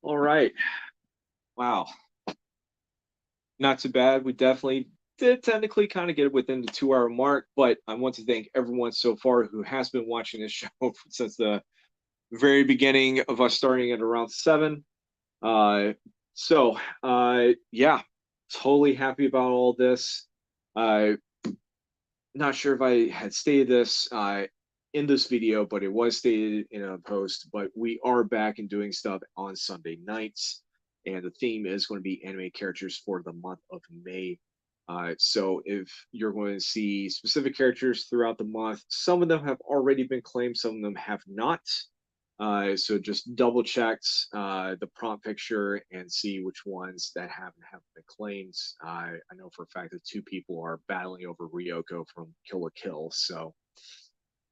Speaker 2: All right. Wow. Not too bad. We definitely did technically kind of get within the 2 hour mark, but I want to thank everyone so far who has been watching this show since the very beginning of us starting at around 7. Uh, yeah, totally happy about all this. Uh, Not sure if I had stated this in this video, but it was stated in a post. But we are back and doing stuff on Sunday nights, and the theme is going to be anime characters for the month of May. So if you're going to see specific characters throughout the month, some of them have already been claimed, some of them have not. So just double checked the prompt picture and see which ones that haven't been claimed. I know for a fact that 2 people are battling over Ryoko from Kill la Kill, so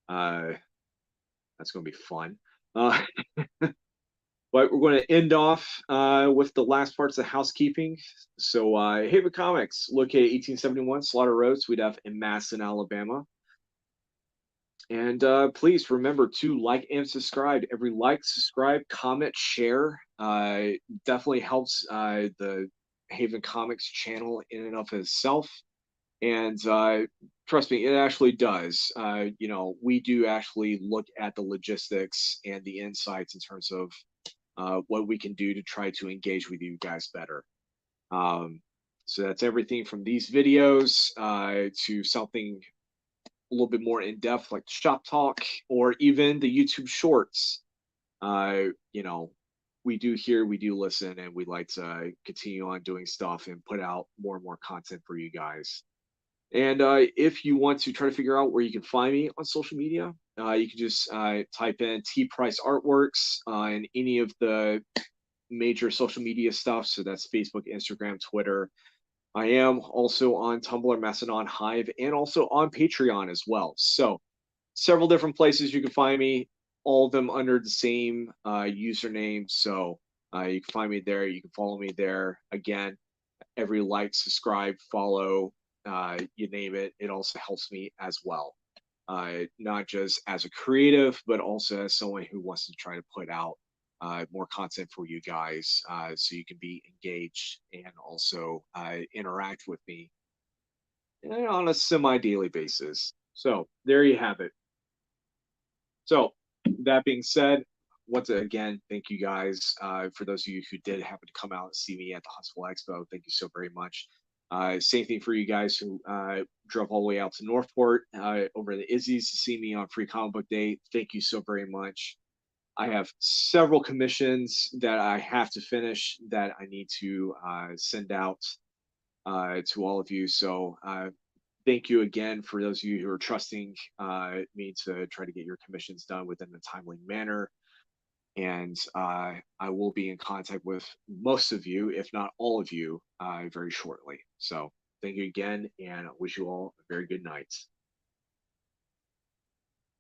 Speaker 2: uh, that's going to be fun. Uh, but we're going to end off with the last parts of housekeeping. So Haven Comics, located 1871 Slaughter Road, Suite F in Madison, Alabama. And please remember to like and subscribe. Every like, subscribe, comment, share definitely helps the Haven Comics channel in and of itself. And trust me, it actually does. We do actually look at the logistics and the insights in terms of what we can do to try to engage with you guys better. So that's everything from these videos to something a little bit more in depth, like shop talk or even the YouTube shorts. Uh, you know, we do hear, we do listen, and we'd like to continue on doing stuff and put out more and more content for you guys. And if you want to try to figure out where you can find me on social media, you can just type in tpriceartworks on any of the major social media stuff. So that's Facebook, Instagram, Twitter. I am also on Tumblr, Mastodon, Hive, and also on Patreon as well. So several different places you can find me, all of them under the same username. So you can find me there. You can follow me there. Again, every like, subscribe, follow, you name it. It also helps me as well.
Speaker 1: not just as a creative, but also as someone who wants to try to put out more content for you guys, so you can be engaged and also interact with me on a semi-daily basis. So there you have it. So that being said, once again, thank you guys. For those of you who did happen to come out and see me at the Huntsville Expo, thank you so very much. Same thing for you guys who drove all the way out to Northport over the Izzy's to see me on Free Comic Book Day. Thank you so very much. I have several commissions that I have to finish that I need to send out to all of you. So thank you again for those of you who are trusting me to try to get your commissions done within a timely manner. And I will be in contact with most of you, if not all of you, very shortly. So thank you again, and I wish you all a very good night.